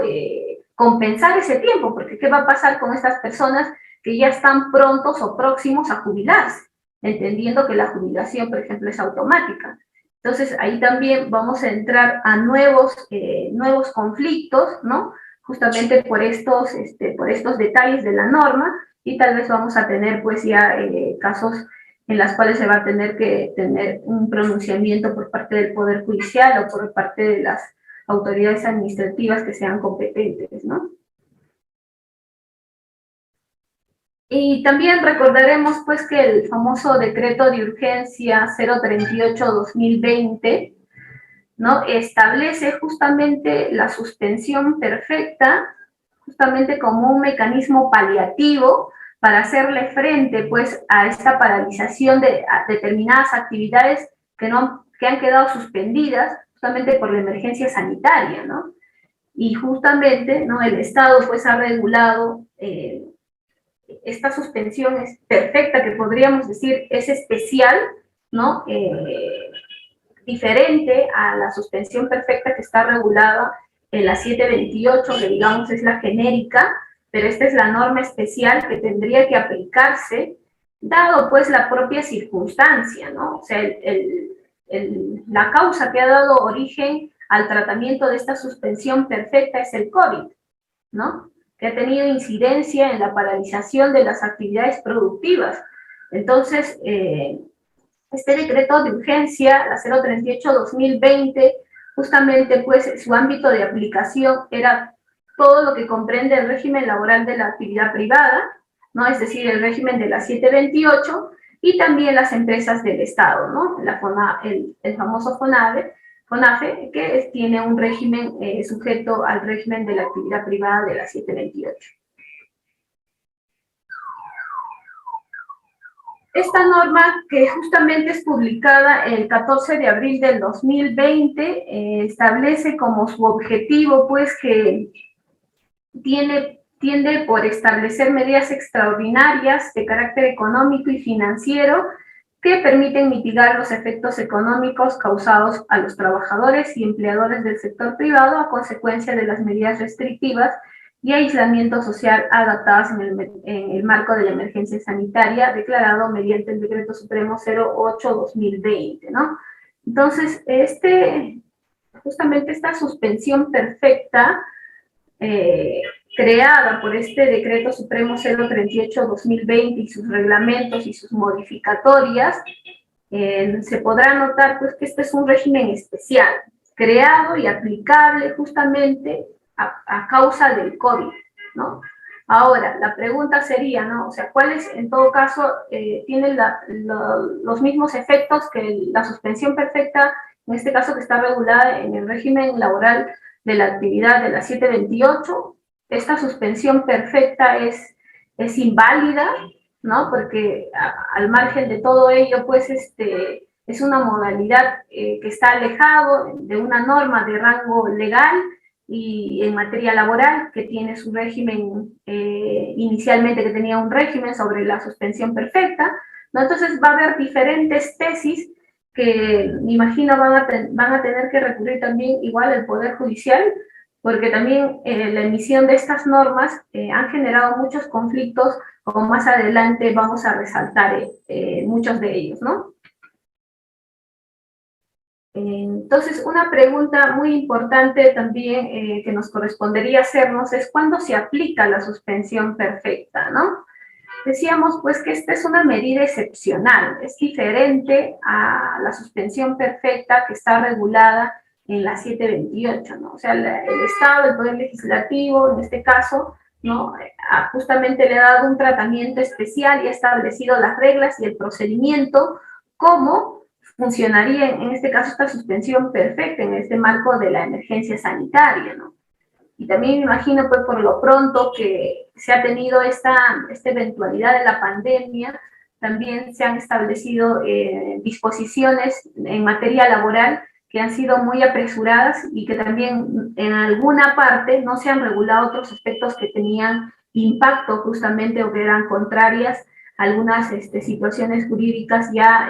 compensar ese tiempo? Porque ¿qué va a pasar con estas personas que ya están prontos o próximos a jubilarse? Entendiendo que la jubilación, por ejemplo, es automática. Entonces, ahí también vamos a entrar a nuevos conflictos, ¿no? Justamente por estos detalles de la norma, y tal vez vamos a tener, pues, ya casos en las cuales se va a tener que tener un pronunciamiento por parte del Poder Judicial o por parte de las autoridades administrativas que sean competentes, ¿no? Y también recordaremos, pues, que el famoso decreto de urgencia 038-2020, ¿no? Establece justamente la suspensión perfecta, justamente como un mecanismo paliativo para hacerle frente, pues, a esta paralización de determinadas actividades que han quedado suspendidas justamente por la emergencia sanitaria, ¿no? Y justamente, ¿no? El Estado, pues, ha regulado esta suspensión es perfecta, que podríamos decir es especial, ¿no? Diferente a la suspensión perfecta que está regulada en la 728, que digamos es la genérica, pero esta es la norma especial que tendría que aplicarse, dado pues la propia circunstancia, ¿no? O sea, la causa que ha dado origen al tratamiento de esta suspensión perfecta es el COVID, ¿no? Que ha tenido incidencia en la paralización de las actividades productivas. Entonces, este decreto de urgencia, la 038-2020, justamente, pues, su ámbito de aplicación era todo lo que comprende el régimen laboral de la actividad privada, ¿no? Es decir, el régimen de la 728, y también las empresas del Estado, ¿no? El famoso FONAFE, que tiene un régimen sujeto al régimen de la actividad privada de la 728. Esta norma, que justamente es publicada el 14 de abril del 2020, establece como su objetivo, pues, que tiende por establecer medidas extraordinarias de carácter económico y financiero que permiten mitigar los efectos económicos causados a los trabajadores y empleadores del sector privado a consecuencia de las medidas restrictivas y aislamiento social adaptadas en el marco de la emergencia sanitaria declarado mediante el Decreto Supremo 08/2020, ¿no? Entonces, justamente esta suspensión perfecta creada por este Decreto Supremo 038/2020 y sus reglamentos y sus modificatorias, se podrá notar, pues, que este es un régimen especial, creado y aplicable justamente a causa del COVID, ¿no? Ahora, la pregunta sería, ¿no? O sea, ¿cuáles, en todo caso, tienen los mismos efectos que la suspensión perfecta, en este caso que está regulada en el régimen laboral de la actividad de la 728? Esta suspensión perfecta es inválida, ¿no? Porque al margen de todo ello, pues, es una modalidad que está alejado de una norma de rango legal y en materia laboral, que tiene su régimen, inicialmente que tenía un régimen sobre la suspensión perfecta, ¿no? Entonces va a haber diferentes tesis que me imagino van a tener que recurrir también igual al Poder Judicial, porque también la emisión de estas normas han generado muchos conflictos, como más adelante vamos a resaltar muchos de ellos, ¿no? Entonces, una pregunta muy importante también que nos correspondería hacernos es ¿cuándo se aplica la suspensión perfecta, no? Decíamos, pues, que esta es una medida excepcional, es diferente a la suspensión perfecta que está regulada en la 728, ¿no? O sea, el Estado, el Poder Legislativo, en este caso, ¿no? Justamente le ha dado un tratamiento especial y ha establecido las reglas y el procedimiento, cómo funcionaría, en este caso, esta suspensión perfecta en este marco de la emergencia sanitaria, ¿no? Y también me imagino, pues, por lo pronto que se ha tenido esta eventualidad de la pandemia, también se han establecido disposiciones en materia laboral que han sido muy apresuradas y que también en alguna parte no se han regulado otros aspectos que tenían impacto justamente o que eran contrarias a algunas situaciones jurídicas ya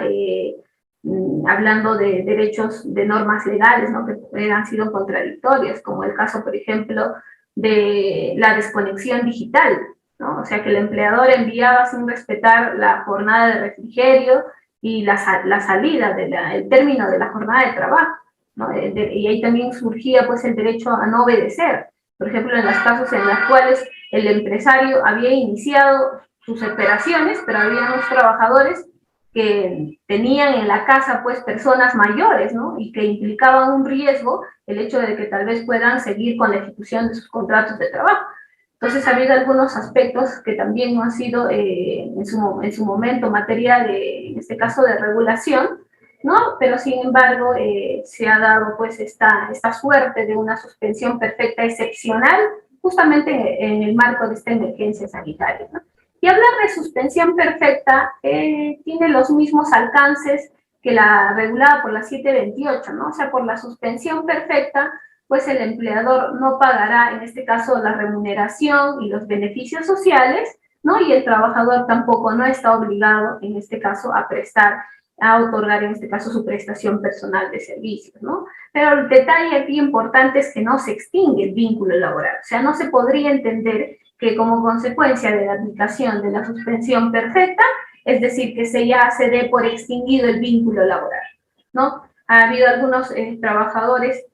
hablando de derechos, de normas legales, ¿no? Que han sido contradictorias, como el caso, por ejemplo, de la desconexión digital, ¿no? O sea, que el empleador enviaba sin respetar la jornada de refrigerio y la salida, el término de la jornada de trabajo, ¿no? Y ahí también surgía, pues, el derecho a no obedecer. Por ejemplo, en los casos en los cuales el empresario había iniciado sus operaciones, pero había unos trabajadores que tenían en la casa, pues, personas mayores, ¿no? Y que implicaban un riesgo el hecho de que tal vez puedan seguir con la ejecución de sus contratos de trabajo. Entonces, ha habido algunos aspectos que también no han sido en su momento materia de, en este caso, de regulación, ¿no? Pero, sin embargo, se ha dado, pues, esta suerte de una suspensión perfecta excepcional justamente en el marco de esta emergencia sanitaria, ¿no? Y hablar de suspensión perfecta tiene los mismos alcances que la regulada por la 728, ¿no? O sea, por la suspensión perfecta, pues el empleador no pagará, en este caso, la remuneración y los beneficios sociales, ¿no? Y el trabajador tampoco no está obligado, en este caso, a otorgar, en este caso, su prestación personal de servicios, ¿no? Pero el detalle aquí importante es que no se extingue el vínculo laboral, o sea, no se podría entender que como consecuencia de la aplicación de la suspensión perfecta, es decir, que ya se dé por extinguido el vínculo laboral, ¿no? Ha habido algunos trabajadores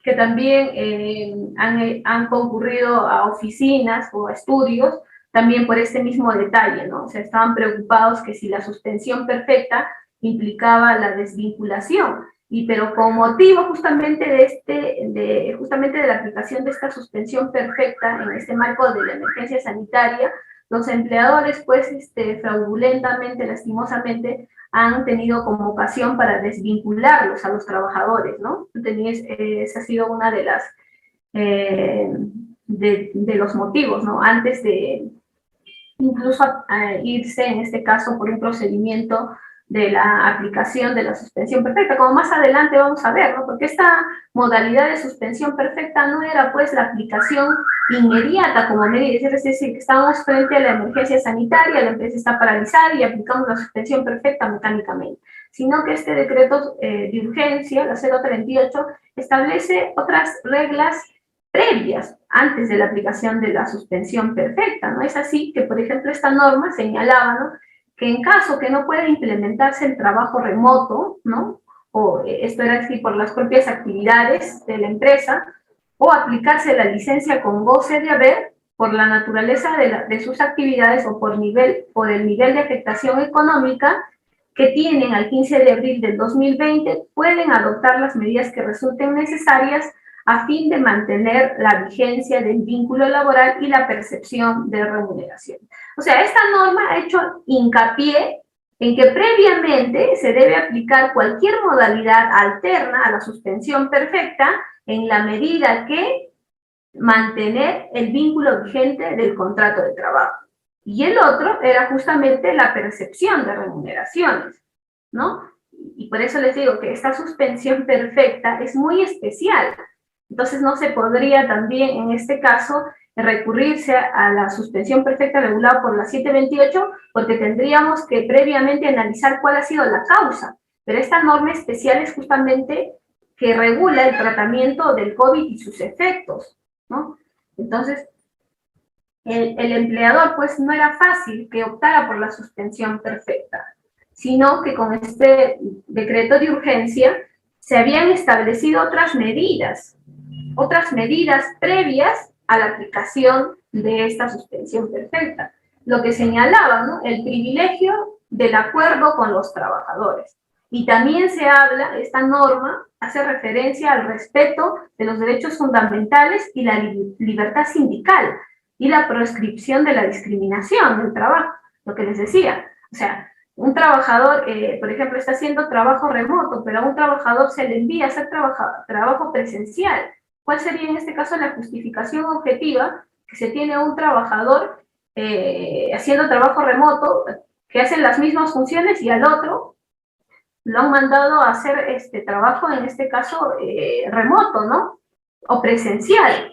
que también han concurrido a oficinas o a estudios también por este mismo detalle, ¿no? O sea, estaban preocupados que si la suspensión perfecta implicaba la desvinculación, pero con motivo justamente justamente de la aplicación de esta suspensión perfecta en este marco de la emergencia sanitaria, los empleadores, pues, fraudulentamente, lastimosamente, han tenido como ocasión para desvincularlos a los trabajadores, ¿no? Esa ha sido una de las, de los motivos, ¿no? Antes de incluso irse, en este caso, por un procedimiento de la aplicación de la suspensión perfecta, como más adelante vamos a ver, ¿no? Porque esta modalidad de suspensión perfecta no era, pues, la aplicación inmediata como medida, es decir, que estamos frente a la emergencia sanitaria, la empresa está paralizada y aplicamos la suspensión perfecta mecánicamente, sino que este decreto de urgencia, la 038, establece otras reglas previas, antes de la aplicación de la suspensión perfecta, ¿no? Es así que, por ejemplo, esta norma señalaba, ¿no?, que en caso que no pueda implementarse el trabajo remoto, ¿no?, o esto era así por las propias actividades de la empresa, o aplicarse la licencia con goce de haber, por la naturaleza de sus actividades o por el nivel de afectación económica que tienen al 15 de abril del 2020, pueden adoptar las medidas que resulten necesarias a fin de mantener la vigencia del vínculo laboral y la percepción de remuneración. O sea, esta norma ha hecho hincapié en que previamente se debe aplicar cualquier modalidad alterna a la suspensión perfecta en la medida que mantener el vínculo vigente del contrato de trabajo. Y el otro era justamente la percepción de remuneraciones, ¿no? Y por eso les digo que esta suspensión perfecta es muy especial. Entonces no se podría también en este caso recurrirse a la suspensión perfecta regulada por la 728 porque tendríamos que previamente analizar cuál ha sido la causa. Pero esta norma especial es justamente que regula el tratamiento del COVID y sus efectos, ¿no? Entonces, el empleador, pues, no era fácil que optara por la suspensión perfecta, sino que con este decreto de urgencia se habían establecido otras medidas previas a la aplicación de esta suspensión perfecta, lo que señalaba, ¿no?, el privilegio del acuerdo con los trabajadores. Y también se habla, esta norma hace referencia al respeto de los derechos fundamentales y la libertad sindical y la proscripción de la discriminación del trabajo, lo que les decía. O sea, un trabajador, por ejemplo, está haciendo trabajo remoto, pero a un trabajador se le envía a hacer trabajo presencial. ¿Cuál sería en este caso la justificación objetiva que se tiene un trabajador haciendo trabajo remoto, que hace las mismas funciones y al otro lo han mandado a hacer este trabajo, en este caso, remoto, ¿no? O presencial.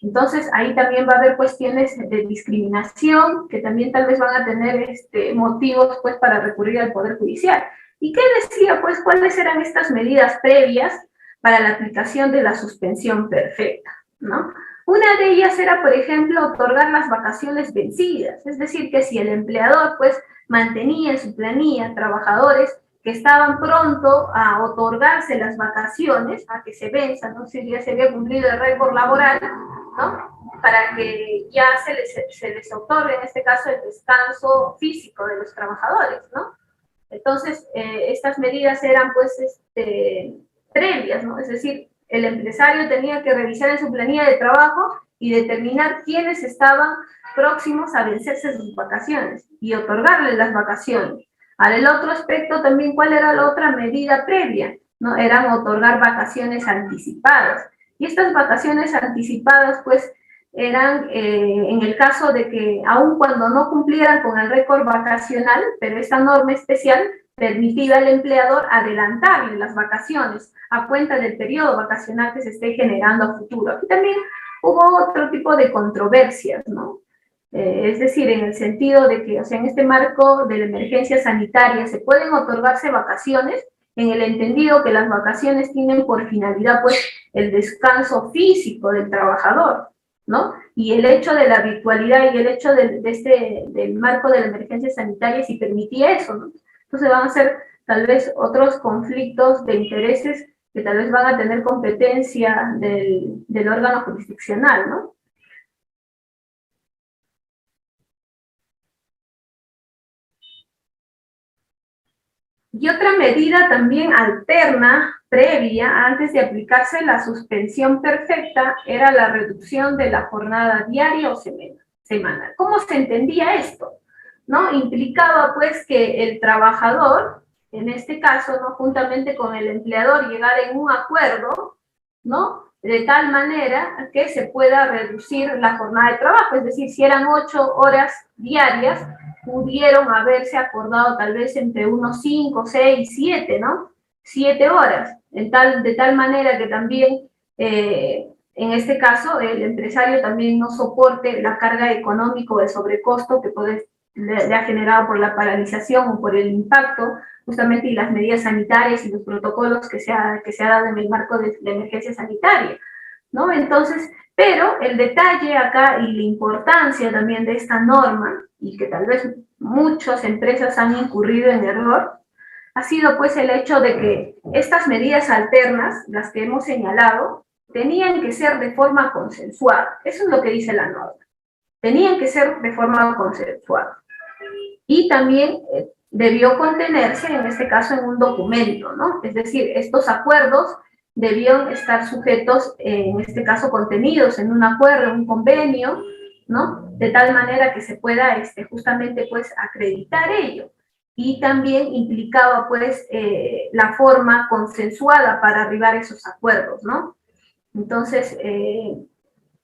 Entonces, ahí también va a haber cuestiones de discriminación que también tal vez van a tener motivos, pues, para recurrir al Poder Judicial. ¿Y qué decía, pues, cuáles eran estas medidas previas para la aplicación de la suspensión perfecta, ¿no? Una de ellas era, por ejemplo, otorgar las vacaciones vencidas, es decir, que si el empleador, pues, mantenía en su planilla trabajadores que estaban pronto a otorgarse las vacaciones, a que se venzan, ¿no? Si ya se había cumplido el récord laboral, ¿no?, para que ya se les otorgue, en este caso, el descanso físico de los trabajadores, ¿no? Entonces, estas medidas eran, pues, previas, ¿no? Es decir, el empresario tenía que revisar en su planilla de trabajo y determinar quiénes estaban próximos a vencerse sus vacaciones y otorgarles las vacaciones. Ahora, el otro aspecto también, ¿cuál era la otra medida previa? ¿No? Eran otorgar vacaciones anticipadas. Y estas vacaciones anticipadas, pues, eran en el caso de que, aun cuando no cumplieran con el récord vacacional, pero esta norma especial permitía al empleador adelantarle las vacaciones a cuenta del periodo vacacional que se esté generando a futuro. Aquí también hubo otro tipo de controversias, ¿no? Es decir, en el sentido de que, o sea, en este marco de la emergencia sanitaria se pueden otorgarse vacaciones, en el entendido que las vacaciones tienen por finalidad, pues, el descanso físico del trabajador, ¿no? Y el hecho de la virtualidad y el hecho del marco de la emergencia sanitaria sí permitía eso, ¿no? Entonces van a ser tal vez otros conflictos de intereses que tal vez van a tener competencia del órgano jurisdiccional, ¿no? Y otra medida también alterna, previa, antes de aplicarse la suspensión perfecta, era la reducción de la jornada diaria o semanal. ¿Cómo se entendía esto? ¿No? Implicaba pues que el trabajador, en este caso, ¿no?, juntamente con el empleador, llegar en un acuerdo, ¿no?, de tal manera que se pueda reducir la jornada de trabajo, es decir, si eran 8 horas diarias, pudieron haberse acordado tal vez entre unos 5, 6, 7, ¿no? 7 horas, de tal manera que también, en este caso, el empresario también no soporte la carga económica de sobrecosto que le ha generado por la paralización o por el impacto justamente y las medidas sanitarias y los protocolos que se ha dado en el marco de emergencia sanitaria, ¿no? Entonces, pero el detalle acá y la importancia también de esta norma, y que tal vez muchas empresas han incurrido en error, ha sido pues el hecho de que estas medidas alternas, las que hemos señalado, tenían que ser de forma consensuada. Eso es lo que dice la norma. Tenían que ser de forma consensuada. Y también debió contenerse, en este caso, en un documento, ¿no? Es decir, estos acuerdos debían estar sujetos, en este caso, contenidos en un acuerdo, en un convenio, ¿no? De tal manera que se pueda justamente pues acreditar ello. Y también implicaba pues la forma consensuada para arribar a esos acuerdos, ¿no? Entonces,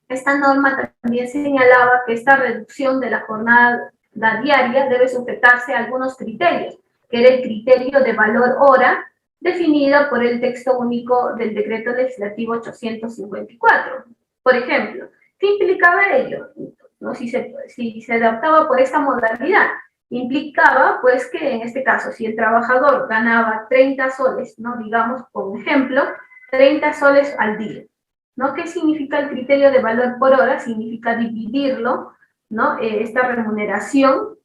esta norma también señalaba que esta reducción de la jornada diaria debe sujetarse a algunos criterios, que era el criterio de valor hora, definido por el texto único del decreto legislativo 854. Por ejemplo, ¿qué implicaba ello? ¿No? Si se adaptaba por esta modalidad, implicaba pues que en este caso, si el trabajador ganaba 30 soles, ¿no?, digamos, por ejemplo, 30 soles al día, ¿no? ¿Qué significa el criterio de valor por hora? Significa dividirlo, ¿no? Esta remuneración,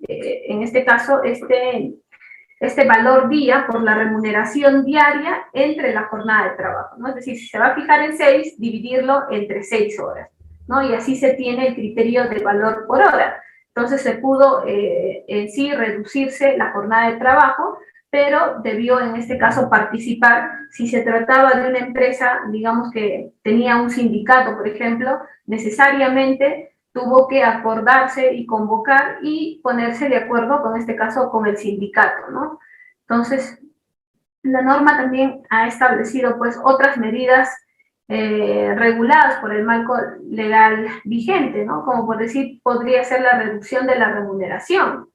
en este caso, este valor día por la remuneración diaria entre la jornada de trabajo, ¿no? Es decir, si se va a fijar en 6, dividirlo entre 6 horas, ¿no? Y así se tiene el criterio de valor por hora. Entonces se pudo en sí reducirse la jornada de trabajo, pero debió en este caso participar, si se trataba de una empresa, digamos que tenía un sindicato, por ejemplo, necesariamente tuvo que acordarse y convocar y ponerse de acuerdo con este caso con el sindicato, ¿no? Entonces, la norma también ha establecido pues otras medidas reguladas por el marco legal vigente, ¿no? Como por decir, podría ser la reducción de la remuneración.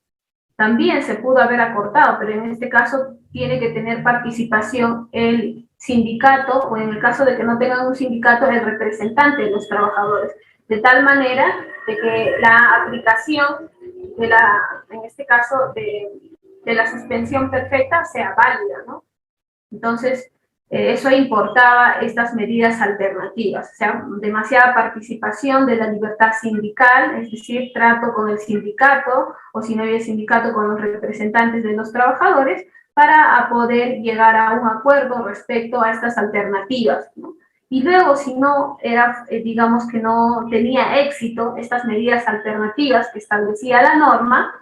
También se pudo haber acortado, pero en este caso tiene que tener participación el sindicato, o en el caso de que no tengan un sindicato, el representante de los trabajadores, de tal manera de que la aplicación en este caso, de la suspensión perfecta sea válida, ¿no? Entonces, eso importaba estas medidas alternativas, o sea, demasiada participación de la libertad sindical, es decir, trato con el sindicato, o si no hay sindicato, con los representantes de los trabajadores, para poder llegar a un acuerdo respecto a estas alternativas, ¿no? Y luego, si no era, digamos que no tenía éxito estas medidas alternativas que establecía la norma,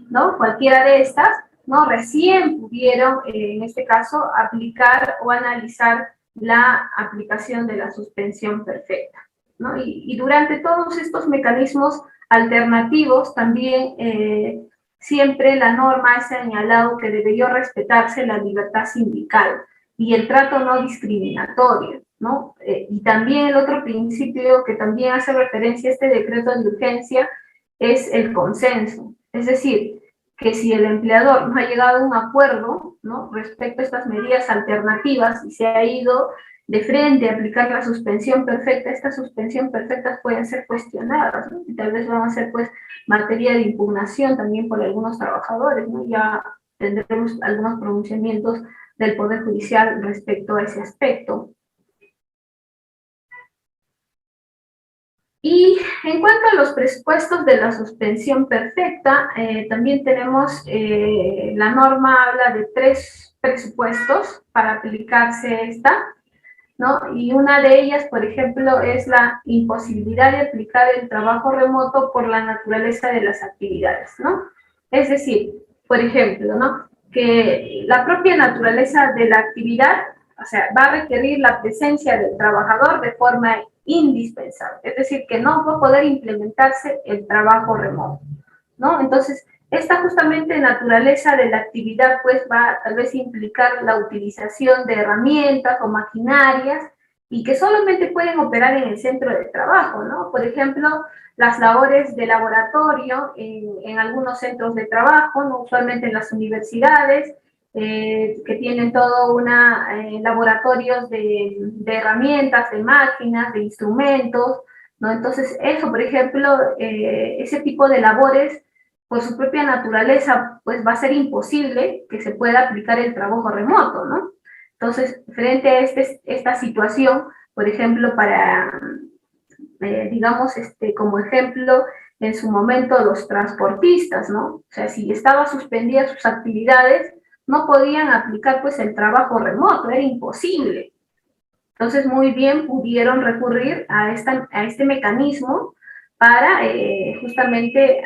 ¿no?, cualquiera de estas, ¿no?, recién pudieron, en este caso, aplicar o analizar la aplicación de la suspensión perfecta, ¿no? Y durante todos estos mecanismos alternativos también siempre la norma ha señalado que debería respetarse la libertad sindical y el trato no discriminatorio, ¿no? Y también el otro principio que también hace referencia a este decreto de urgencia es el consenso, es decir, que si el empleador no ha llegado a un acuerdo, ¿no?, respecto a estas medidas alternativas y se ha ido de frente a aplicar la suspensión perfecta, estas suspensión perfectas pueden ser cuestionadas, ¿no?, y tal vez van a ser pues materia de impugnación también por algunos trabajadores, ¿no? Ya tendremos algunos pronunciamientos del Poder Judicial respecto a ese aspecto. Y en cuanto a los presupuestos de la suspensión perfecta, también tenemos, la norma habla de 3 presupuestos para aplicarse esta, ¿no? Y una de ellas, por ejemplo, es la imposibilidad de aplicar el trabajo remoto por la naturaleza de las actividades, ¿no? Es decir, por ejemplo, ¿no?, que la propia naturaleza de la actividad o sea, va a requerir la presencia del trabajador de forma indispensable, es decir, que no va a poder implementarse el trabajo remoto, ¿no? Entonces, esta justamente naturaleza de la actividad pues va tal vez a implicar la utilización de herramientas o maquinarias y que solamente pueden operar en el centro de trabajo, ¿no? Por ejemplo, las labores de laboratorio en algunos centros de trabajo, ¿no? Usualmente en las universidades, que tienen todo una laboratorios de herramientas, de máquinas, de instrumentos, ¿no? Entonces, eso, por ejemplo, ese tipo de labores, por su propia naturaleza, pues va a ser imposible que se pueda aplicar el trabajo remoto, ¿no? Entonces, frente a esta situación, por ejemplo, para, digamos, como ejemplo, en su momento los transportistas, ¿no? O sea, si estaban suspendidas sus actividades, no podían aplicar pues el trabajo remoto, era imposible. Entonces, muy bien pudieron recurrir a este mecanismo para justamente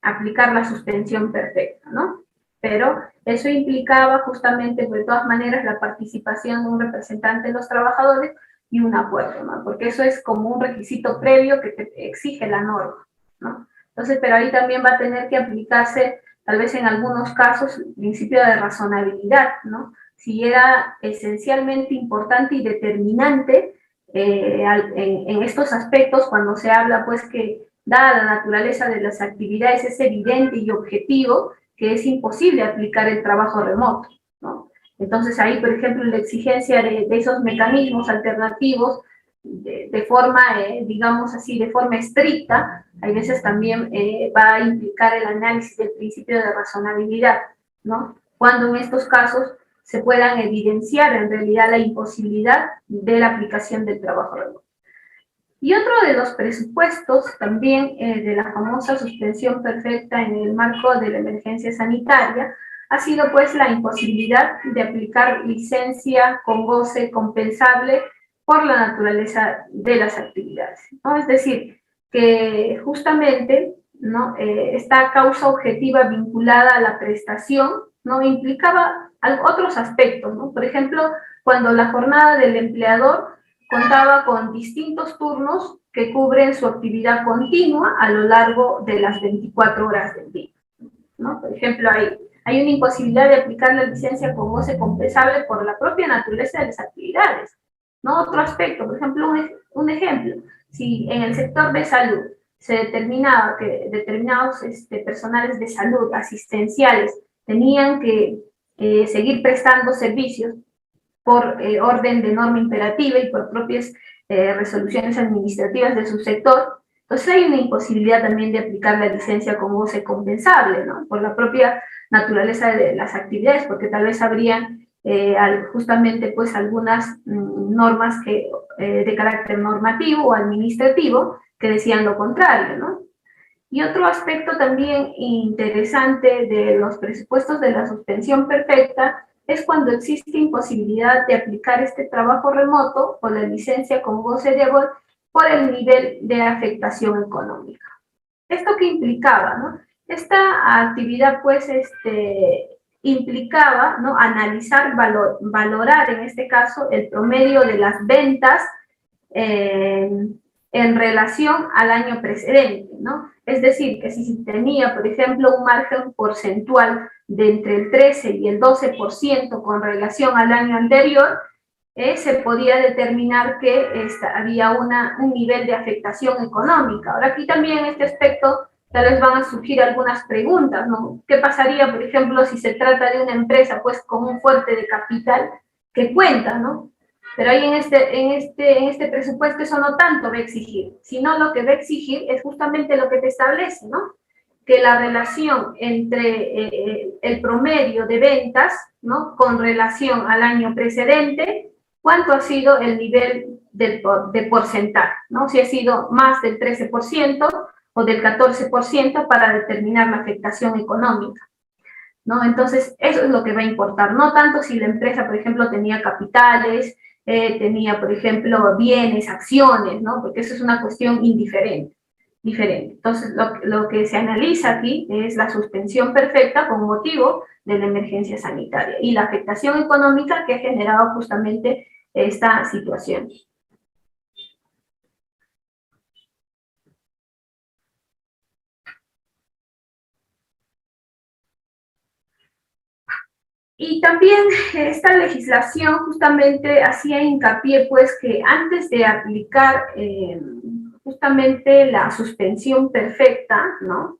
aplicar la suspensión perfecta, ¿no? Pero eso implicaba justamente, de todas maneras, la participación de un representante de los trabajadores y un acuerdo, ¿no? Porque eso es como un requisito previo que te exige la norma, ¿no? Entonces, pero ahí también va a tener que aplicarse, tal vez en algunos casos, el principio de razonabilidad, ¿no? Si era esencialmente importante y determinante en estos aspectos, cuando se habla, pues, que dada la naturaleza de las actividades, es evidente y objetivo que es imposible aplicar el trabajo remoto, ¿no? Entonces ahí, por ejemplo, la exigencia de esos mecanismos alternativos de forma, digamos así, de forma estricta, hay veces también va a implicar el análisis del principio de razonabilidad, ¿no? Cuando en estos casos se puedan evidenciar en realidad la imposibilidad de la aplicación del trabajo remoto. Y otro de los presupuestos también de la famosa suspensión perfecta en el marco de la emergencia sanitaria ha sido pues la imposibilidad de aplicar licencia con goce compensable por la naturaleza de las actividades, ¿no? Es decir, que justamente, ¿no? Esta causa objetiva vinculada a la prestación, ¿no? Implicaba otros aspectos, ¿no? Por ejemplo, cuando la jornada del empleador contaba con distintos turnos que cubren su actividad continua a lo largo de las 24 horas del día, ¿no? Por ejemplo, hay una imposibilidad de aplicar la licencia con goce compensable por la propia naturaleza de las actividades, ¿no? Otro aspecto, por ejemplo, un ejemplo, si en el sector de salud se determinaba que determinados personales de salud asistenciales tenían que seguir prestando servicios por orden de norma imperativa y por propias resoluciones administrativas de su sector, entonces hay una imposibilidad también de aplicar la licencia como goce compensable, ¿no? Por la propia naturaleza de las actividades, porque tal vez habrían justamente pues algunas normas que, de carácter normativo o administrativo que decían lo contrario, ¿no? Y otro aspecto también interesante de los presupuestos de la suspensión perfecta es cuando existe imposibilidad de aplicar este trabajo remoto o la licencia con goce de abor por el nivel de afectación económica. ¿Esto qué implicaba, no? Esta actividad, pues, implicaba, ¿no? Analizar, valorar, en este caso, el promedio de las ventas en relación al año precedente, ¿no? Es decir, que si se tenía, por ejemplo, un margen porcentual de entre el 13 y el 12% con relación al año anterior, se podía determinar que había un nivel de afectación económica. Ahora aquí también en este aspecto tal vez van a surgir algunas preguntas, ¿no? ¿Qué pasaría, por ejemplo, si se trata de una empresa pues con un fuerte de capital que cuenta, ¿no? Pero ahí en este presupuesto eso no tanto va a exigir, sino lo que va a exigir es justamente lo que te establece, ¿no? Que la relación entre el promedio de ventas, ¿no? Con relación al año precedente, cuánto ha sido el nivel de porcentaje, ¿no? Si ha sido más del 13% o del 14% para determinar la afectación económica, ¿no? Entonces, eso es lo que va a importar, no tanto si la empresa, por ejemplo, tenía capitales, tenía, por ejemplo, bienes, acciones, ¿no? Porque eso es una cuestión indiferente. diferente. Entonces, lo que se analiza aquí es la suspensión perfecta con motivo de la emergencia sanitaria y la afectación económica que ha generado justamente esta situación. Y también esta legislación justamente hacía hincapié pues que antes de aplicar justamente la suspensión perfecta, ¿no?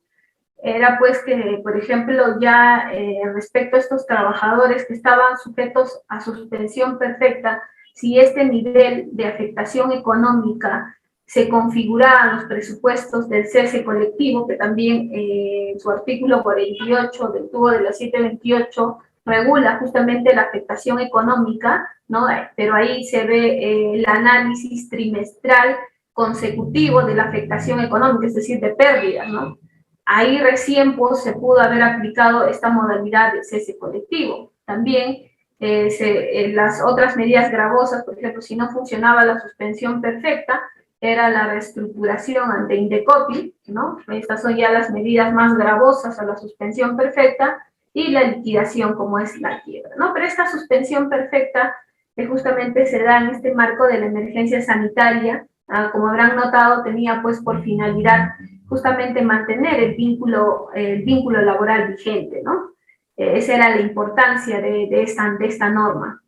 Era pues que, por ejemplo, ya respecto a estos trabajadores que estaban sujetos a suspensión perfecta, si este nivel de afectación económica se configuraba en los presupuestos del cese colectivo, que también en su artículo 48 del tubo de la 728 regula justamente la afectación económica, ¿no? Pero ahí se ve el análisis trimestral consecutivo de la afectación económica, es decir, de pérdidas, ¿no? Ahí recién pues, se pudo haber aplicado esta modalidad de cese colectivo. También las otras medidas gravosas, por ejemplo, si no funcionaba la suspensión perfecta, era la reestructuración ante Indecopi, ¿no? Estas son ya las medidas más gravosas a la suspensión perfecta, y la liquidación como es la quiebra, ¿no? Pero esta suspensión perfecta que justamente se da en este marco de la emergencia sanitaria, como habrán notado, tenía pues por finalidad justamente mantener el vínculo laboral vigente, ¿no? Esa era la importancia de esta norma.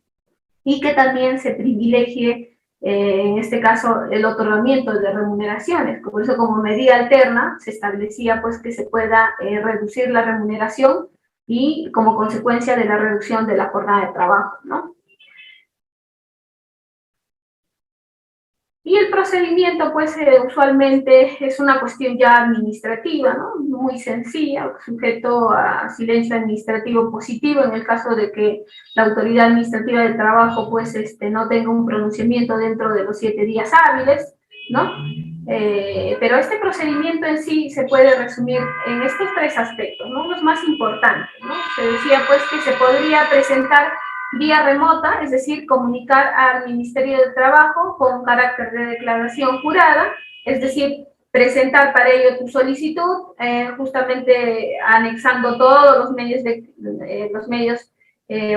Y que también se privilegie, en este caso, el otorgamiento de remuneraciones. Por eso, como medida alterna, se establecía pues que se pueda reducir la remuneración y como consecuencia de la reducción de la jornada de trabajo, ¿no? Y el procedimiento, pues, usualmente es una cuestión ya administrativa, ¿no? Muy sencilla, sujeto a silencio administrativo positivo en el caso de que la autoridad administrativa del trabajo, pues, no tenga un pronunciamiento dentro de los 7 días hábiles, ¿no? Pero este procedimiento en sí se puede resumir en estos 3 aspectos, ¿no? Los más importantes, ¿no? Se decía, pues, que se podría presentar vía remota, es decir, comunicar al Ministerio del Trabajo con carácter de declaración jurada, es decir, presentar para ello tu solicitud, justamente anexando todos los medios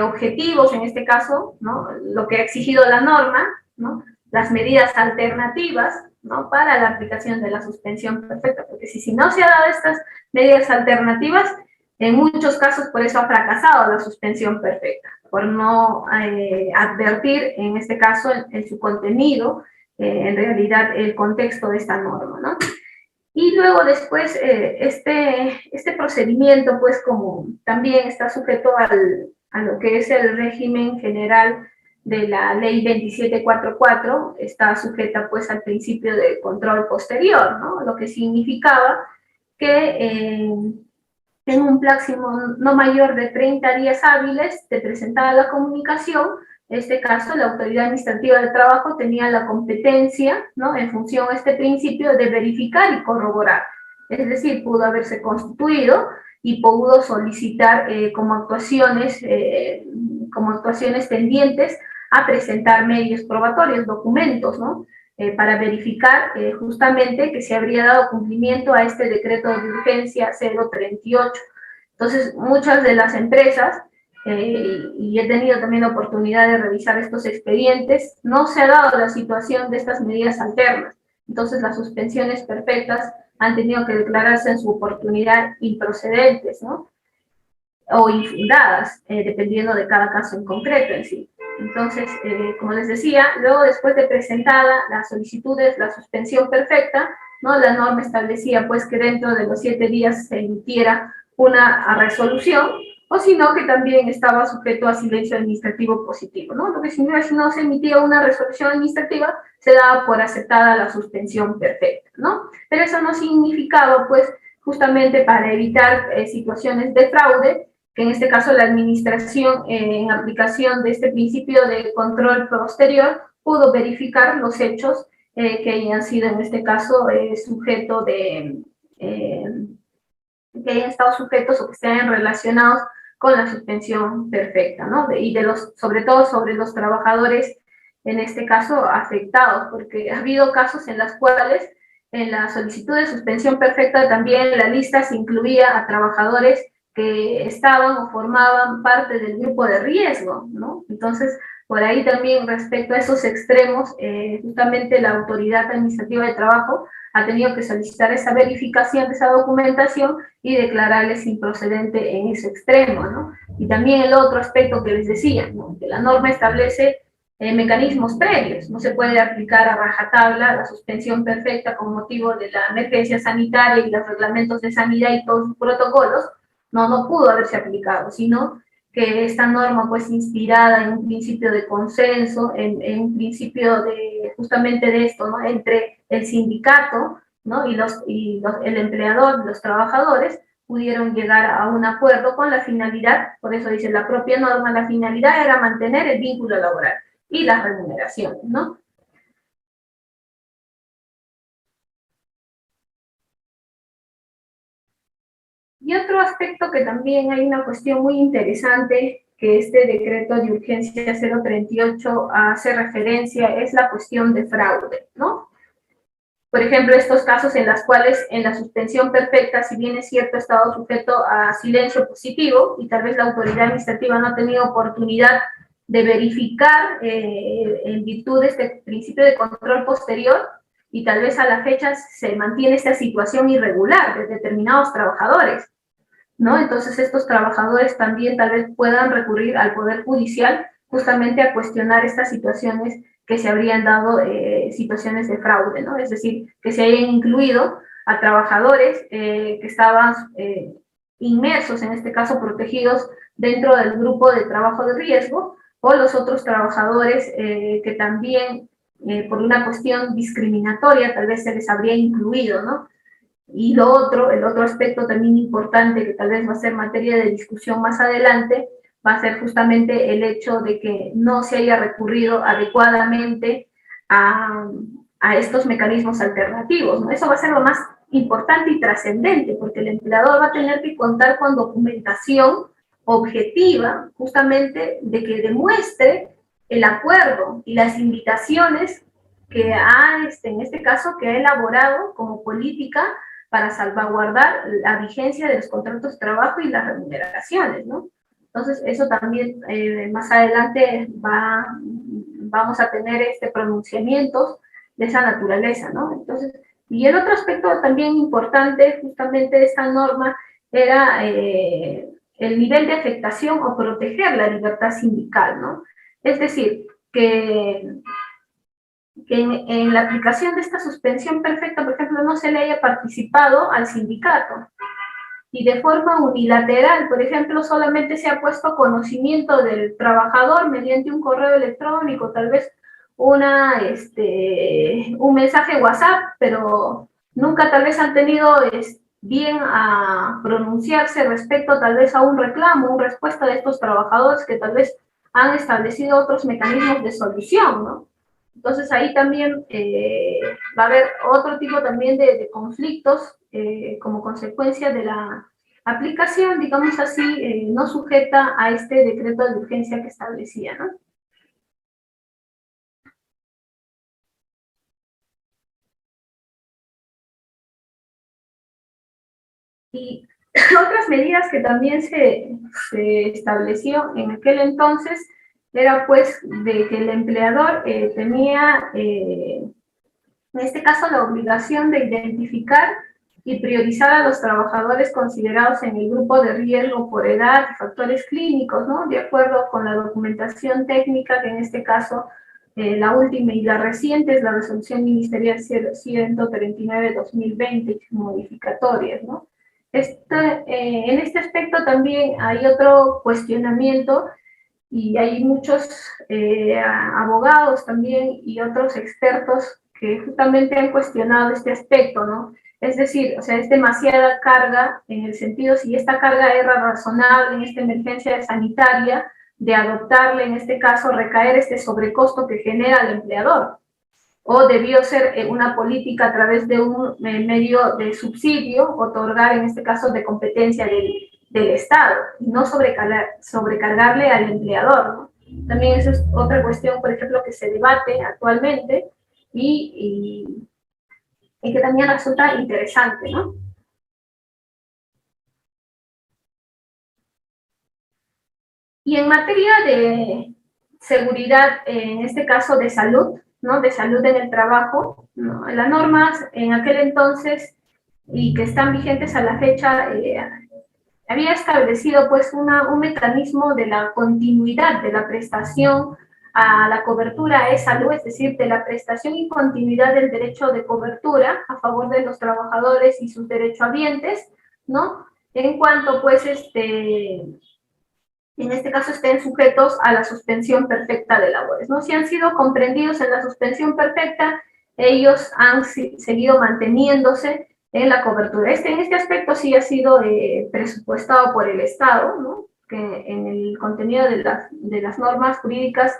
objetivos, en este caso, ¿no? Lo que ha exigido la norma, ¿no? Las medidas alternativas, ¿no? Para la aplicación de la suspensión perfecta, porque si no se han dado estas medidas alternativas, en muchos casos por eso ha fracasado la suspensión perfecta, por no advertir, en este caso, en su contenido, en realidad el contexto de esta norma, ¿no? Y luego después este procedimiento, pues como también está sujeto a lo que es el régimen general de la ley 2744, está sujeta pues al principio de control posterior, ¿no? Lo que significaba que en un plazo no mayor de 30 días hábiles de presentada la comunicación, en este caso la autoridad administrativa del trabajo tenía la competencia, ¿no? En función a este principio de verificar y corroborar. Es decir, pudo haberse constituido y pudo solicitar como actuaciones tendientes a presentar medios probatorios, documentos, ¿no? Para verificar justamente que se habría dado cumplimiento a este decreto de urgencia 038. Entonces, muchas de las empresas, y he tenido también la oportunidad de revisar estos expedientes, no se ha dado la situación de estas medidas alternas. Entonces, las suspensiones perfectas han tenido que declararse en su oportunidad improcedentes, ¿no? O infundadas, dependiendo de cada caso en concreto en sí. Entonces, como les decía, luego después de presentada las solicitudes, la suspensión perfecta, ¿no? La norma establecía pues que dentro de los 7 días se emitiera una resolución, o sino que también estaba sujeto a silencio administrativo positivo, ¿no? Lo que significa que si no se emitía una resolución administrativa, se daba por aceptada la suspensión perfecta, ¿no? Pero eso no significaba pues justamente para evitar situaciones de fraude, que en este caso la administración, en aplicación de este principio de control posterior, pudo verificar los hechos que hayan sido en este caso sujeto que hayan estado sujetos o que estén relacionados con la suspensión perfecta, ¿no? Y sobre todo sobre los trabajadores, en este caso, afectados, porque ha habido casos en los cuales en la solicitud de suspensión perfecta también en la lista se incluía a trabajadores que estaban o formaban parte del grupo de riesgo, ¿no? Entonces, por ahí también respecto a esos extremos, justamente la Autoridad Administrativa de Trabajo ha tenido que solicitar esa verificación de esa documentación y declararles improcedente en ese extremo, ¿no? Y también el otro aspecto que les decía, ¿no? Que la norma establece mecanismos previos. No se puede aplicar a rajatabla la suspensión perfecta con motivo de la emergencia sanitaria y los reglamentos de sanidad y todos sus protocolos. No pudo haberse aplicado, sino que esta norma, pues, inspirada en un principio de consenso, en un principio de justamente de esto, ¿no? Entre el sindicato, ¿no? El empleador, los trabajadores, pudieron llegar a un acuerdo con la finalidad, por eso dice la propia norma, la finalidad era mantener el vínculo laboral y las remuneraciones, ¿no? Y otro aspecto que también hay una cuestión muy interesante que este decreto de urgencia 038 hace referencia es la cuestión de fraude, ¿no? Por ejemplo, estos casos en los cuales en la suspensión perfecta, si bien es cierto, ha estado sujeto a silencio positivo y tal vez la autoridad administrativa no ha tenido oportunidad de verificar en virtud de este principio de control posterior y tal vez a la fecha se mantiene esta situación irregular de determinados trabajadores, ¿no? Entonces estos trabajadores también tal vez puedan recurrir al Poder Judicial justamente a cuestionar estas situaciones que se habrían dado, situaciones de fraude, ¿no? Es decir, que se hayan incluido a trabajadores que estaban inmersos, en este caso protegidos dentro del grupo de trabajo de riesgo, o los otros trabajadores que también por una cuestión discriminatoria tal vez se les habría incluido, ¿no? Y el otro aspecto también importante que tal vez va a ser materia de discusión más adelante, va a ser justamente el hecho de que no se haya recurrido adecuadamente a, a estos mecanismos alternativos, ¿no? Eso va a ser lo más importante y trascendente, porque el empleador va a tener que contar con documentación objetiva, justamente de que demuestre el acuerdo y las invitaciones que ha, en este caso, que ha elaborado como política para salvaguardar la vigencia de los contratos de trabajo y las remuneraciones, ¿no? Entonces, eso también más adelante vamos a tener pronunciamientos de esa naturaleza, ¿no? Entonces, y el otro aspecto también importante justamente de esta norma era el nivel de afectación o proteger la libertad sindical, ¿no? Es decir, que en la aplicación de esta suspensión perfecta, por ejemplo, no se le haya participado al sindicato y de forma unilateral, por ejemplo, solamente se ha puesto conocimiento del trabajador mediante un correo electrónico, tal vez un mensaje WhatsApp, pero nunca tal vez han tenido bien a pronunciarse respecto tal vez a un reclamo, una respuesta de estos trabajadores que tal vez han establecido otros mecanismos de solución, ¿no? Entonces ahí también va a haber otro tipo también de conflictos como consecuencia de la aplicación, digamos así, no sujeta a este decreto de urgencia que establecía, ¿no? Y otras medidas que también se estableció en aquel entonces era pues de que el empleador tenía en este caso la obligación de identificar y priorizar a los trabajadores considerados en el grupo de riesgo por edad y factores clínicos, ¿no? De acuerdo con la documentación técnica, que en este caso la última y la reciente es la resolución ministerial 139-2020, modificatorias, ¿no? En este aspecto también hay otro cuestionamiento y hay muchos abogados también y otros expertos que justamente han cuestionado este aspecto, ¿no? Es decir, o sea, es demasiada carga en el sentido si esta carga era razonable en esta emergencia sanitaria de adoptarle, en este caso, recaer este sobrecosto que genera el empleador, o debió ser una política a través de un medio de subsidio, otorgar en este caso de competencia del Estado, y no sobrecargarle al empleador, ¿no? También eso es otra cuestión, por ejemplo, que se debate actualmente y que también resulta interesante, ¿no? Y en materia de seguridad, en este caso de salud, ¿no? De salud en el trabajo, ¿no? Las normas en aquel entonces y que están vigentes a la fecha, había establecido pues un mecanismo de la continuidad de la prestación a la cobertura de salud, es decir, de la prestación y continuidad del derecho de cobertura a favor de los trabajadores y sus derechohabientes, ¿no? En cuanto pues en este caso estén sujetos a la suspensión perfecta de labores, ¿no? Si han sido comprendidos en la suspensión perfecta, ellos han seguido manteniéndose en la cobertura. En este aspecto sí ha sido presupuestado por el Estado, ¿no? Que en el contenido de las normas jurídicas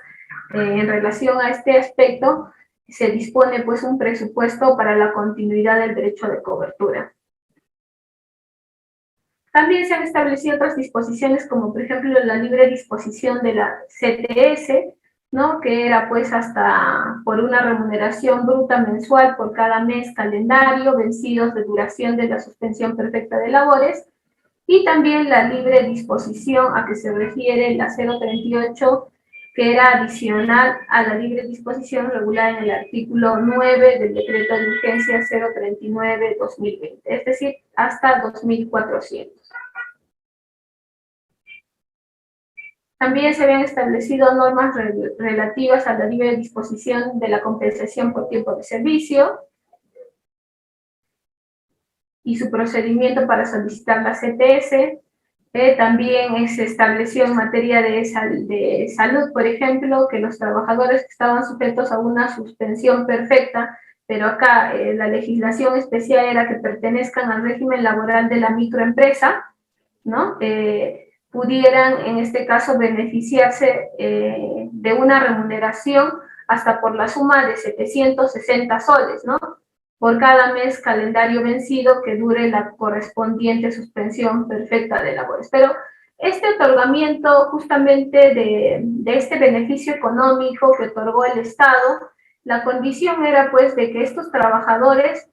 en relación a este aspecto se dispone pues un presupuesto para la continuidad del derecho de cobertura. También se han establecido otras disposiciones, como por ejemplo la libre disposición de la CTS, ¿no? Que era pues hasta por una remuneración bruta mensual por cada mes calendario, vencidos de duración de la suspensión perfecta de labores, y también la libre disposición a que se refiere la 038, que era adicional a la libre disposición regulada en el artículo 9 del decreto de urgencia 039-2020, es decir, hasta 2.400. También se habían establecido normas relativas a la libre disposición de la compensación por tiempo de servicio y su procedimiento para solicitar la CTS. También se estableció en materia de salud, por ejemplo, que los trabajadores que estaban sujetos a una suspensión perfecta, pero acá la legislación especial era que pertenezcan al régimen laboral de la microempresa, ¿no? Pudieran, en este caso, beneficiarse de una remuneración hasta por la suma de 760 soles, ¿no? Por cada mes calendario vencido que dure la correspondiente suspensión perfecta de labores. Pero este otorgamiento justamente de este beneficio económico que otorgó el Estado, la condición era pues de que estos trabajadores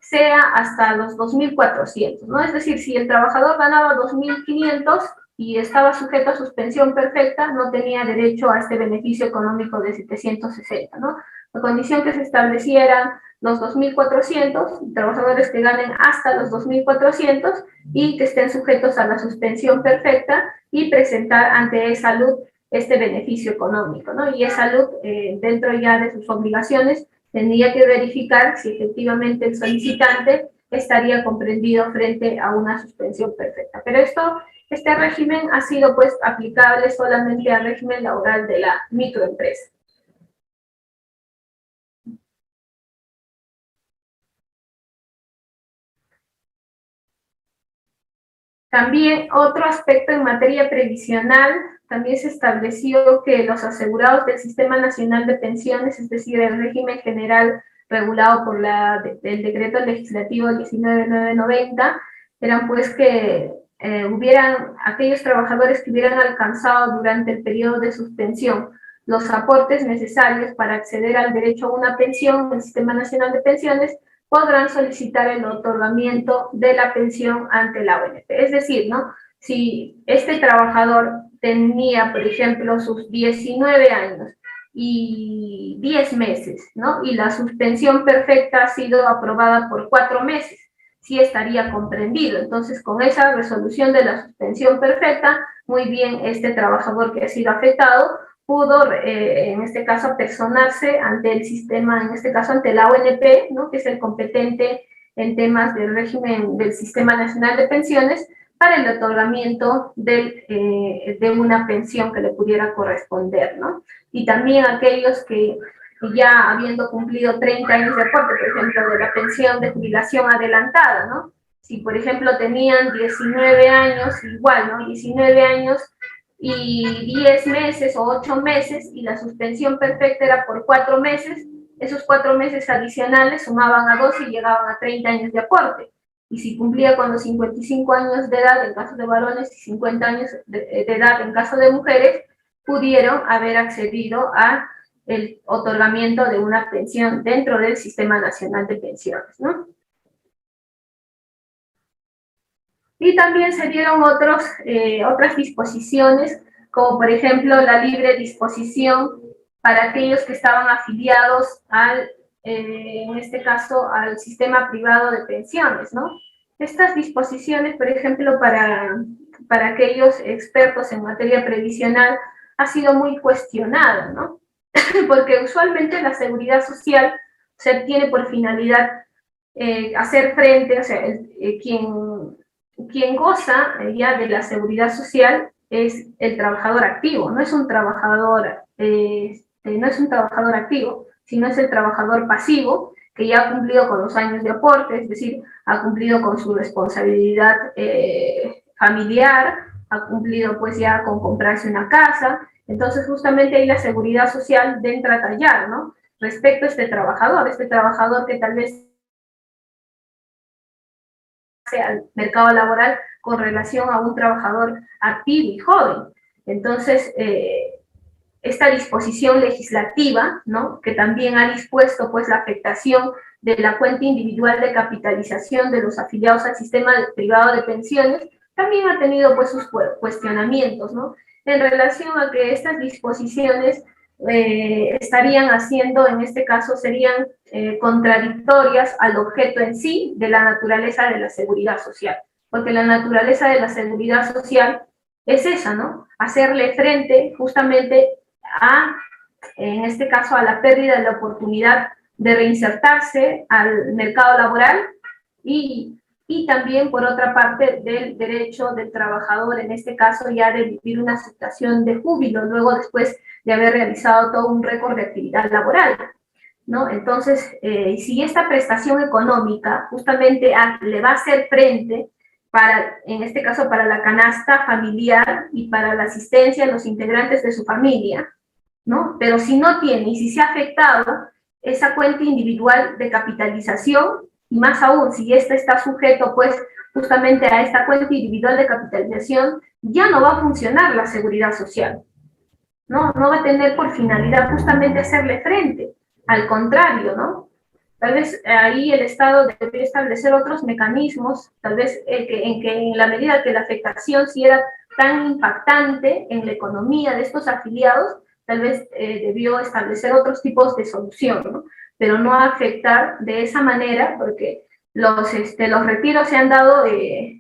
sea hasta los 2.400, ¿no? Es decir, si el trabajador ganaba 2.500 y estaba sujeto a suspensión perfecta, no tenía derecho a este beneficio económico de 760, ¿no? La condición que se estableciera los 2.400, trabajadores que ganen hasta los 2.400 y que estén sujetos a la suspensión perfecta y presentar ante salud este beneficio económico, ¿no? Y salud, dentro ya de sus obligaciones, tendría que verificar si efectivamente el solicitante estaría comprendido frente a una suspensión perfecta. Pero este régimen ha sido pues aplicable solamente al régimen laboral de la microempresa. También otro aspecto en materia previsional, también se estableció que los asegurados del Sistema Nacional de Pensiones, es decir, el régimen general regulado por el decreto legislativo 19990, eran pues que hubieran aquellos trabajadores que hubieran alcanzado durante el periodo de suspensión los aportes necesarios para acceder al derecho a una pensión del Sistema Nacional de Pensiones, podrán solicitar el otorgamiento de la pensión ante la ONP. Es decir, ¿no? Si este trabajador tenía, por ejemplo, sus 19 años y 10 meses, ¿no? Y la suspensión perfecta ha sido aprobada por 4 meses, sí estaría comprendido. Entonces, con esa resolución de la suspensión perfecta, muy bien, este trabajador que ha sido afectado pudo, en este caso, personarse ante el sistema, en este caso ante la ONP, ¿no? Que es el competente en temas del régimen del Sistema Nacional de Pensiones, para el otorgamiento de una pensión que le pudiera corresponder, ¿no? Y también aquellos que ya habiendo cumplido 30 años de aporte, por ejemplo, de la pensión de jubilación adelantada, ¿no? Si, por ejemplo, tenían 19 años, igual, ¿no? 19 años y 10 meses o 8 meses y la suspensión perfecta era por 4 meses, esos 4 meses adicionales sumaban a 2 y llegaban a 30 años de aporte. Y si cumplía con los 55 años de edad en caso de varones y 50 años de edad en caso de mujeres, pudieron haber accedido a el otorgamiento de una pensión dentro del Sistema Nacional de Pensiones, ¿no? Y también se dieron otras disposiciones, como por ejemplo la libre disposición para aquellos que estaban afiliados en este caso, al sistema privado de pensiones, ¿no? Estas disposiciones, por ejemplo, para aquellos expertos en materia previsional, ha sido muy cuestionada, ¿no? Porque usualmente la seguridad social se tiene por finalidad hacer frente, o sea, quien goza ya de la seguridad social es el trabajador activo, no es un trabajador, no es un trabajador activo, sino es el trabajador pasivo que ya ha cumplido con los años de aporte, es decir, ha cumplido con su responsabilidad familiar, ha cumplido pues ya con comprarse una casa, entonces justamente ahí la seguridad social entra a tallar, ¿no? Respecto a este trabajador que tal vez al mercado laboral con relación a un trabajador activo y joven. Entonces, esta disposición legislativa, ¿no? Que también ha dispuesto pues la afectación de la cuenta individual de capitalización de los afiliados al sistema privado de pensiones, también ha tenido pues sus cuestionamientos, ¿no? En relación a que estas disposiciones estarían haciendo, en este caso, serían contradictorias al objeto en sí de la naturaleza de la seguridad social, porque la naturaleza de la seguridad social es esa, ¿no? Hacerle frente justamente en este caso, a la pérdida de la oportunidad de reinsertarse al mercado laboral y también, por otra parte, del derecho del trabajador, en este caso, ya de vivir una situación de júbilo, luego después de haber realizado todo un récord de actividad laboral, ¿no? Entonces, si esta prestación económica justamente le va a hacer frente en este caso, para la canasta familiar y para la asistencia a los integrantes de su familia, ¿no? Pero si no tiene y si se ha afectado esa cuenta individual de capitalización, y más aún si este está sujeto pues justamente a esta cuenta individual de capitalización, ya no va a funcionar la seguridad social, ¿no? No va a tener por finalidad justamente hacerle frente, al contrario, ¿no? Tal vez ahí el Estado debería establecer otros mecanismos, tal vez en la medida que la afectación sí era tan impactante en la economía de estos afiliados, tal vez debió establecer otros tipos de solución, ¿no? Pero no afectar de esa manera, porque los retiros se han dado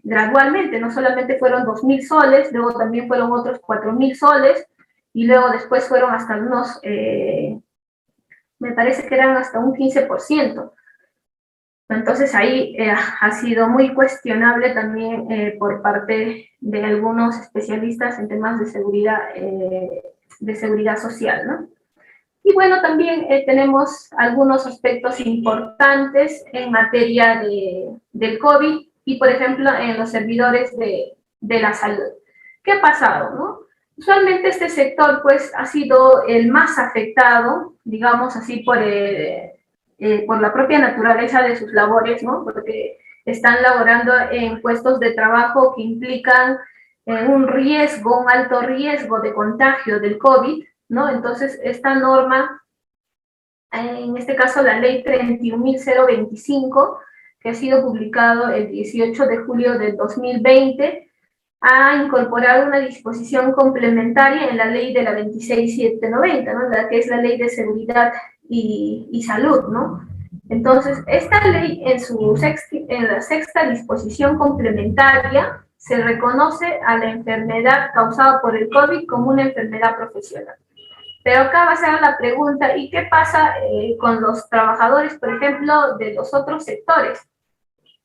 gradualmente, no solamente fueron 2.000 soles, luego también fueron otros 4.000 soles, y luego después fueron hasta unos, me parece que eran hasta un 15%. Entonces ahí ha sido muy cuestionable también por parte de algunos especialistas en temas de seguridad social, ¿no? Y bueno, también tenemos algunos aspectos importantes en materia del COVID y, por ejemplo, en los servidores de la salud. ¿Qué ha pasado, no? Usualmente este sector, pues, ha sido el más afectado, digamos así, por la propia naturaleza de sus labores, ¿no? Porque están laborando en puestos de trabajo que implican un alto riesgo de contagio del COVID, ¿no? Entonces, esta norma, en este caso la ley 31.025, que ha sido publicado el 18 de julio del 2020, ha incorporado una disposición complementaria en la ley de la 26.790, ¿no? La que es la ley de seguridad y salud, ¿no? Entonces, esta ley en la sexta disposición complementaria se reconoce a la enfermedad causada por el COVID como una enfermedad profesional. Pero acá va a ser la pregunta, ¿y qué pasa con los trabajadores, por ejemplo, de los otros sectores?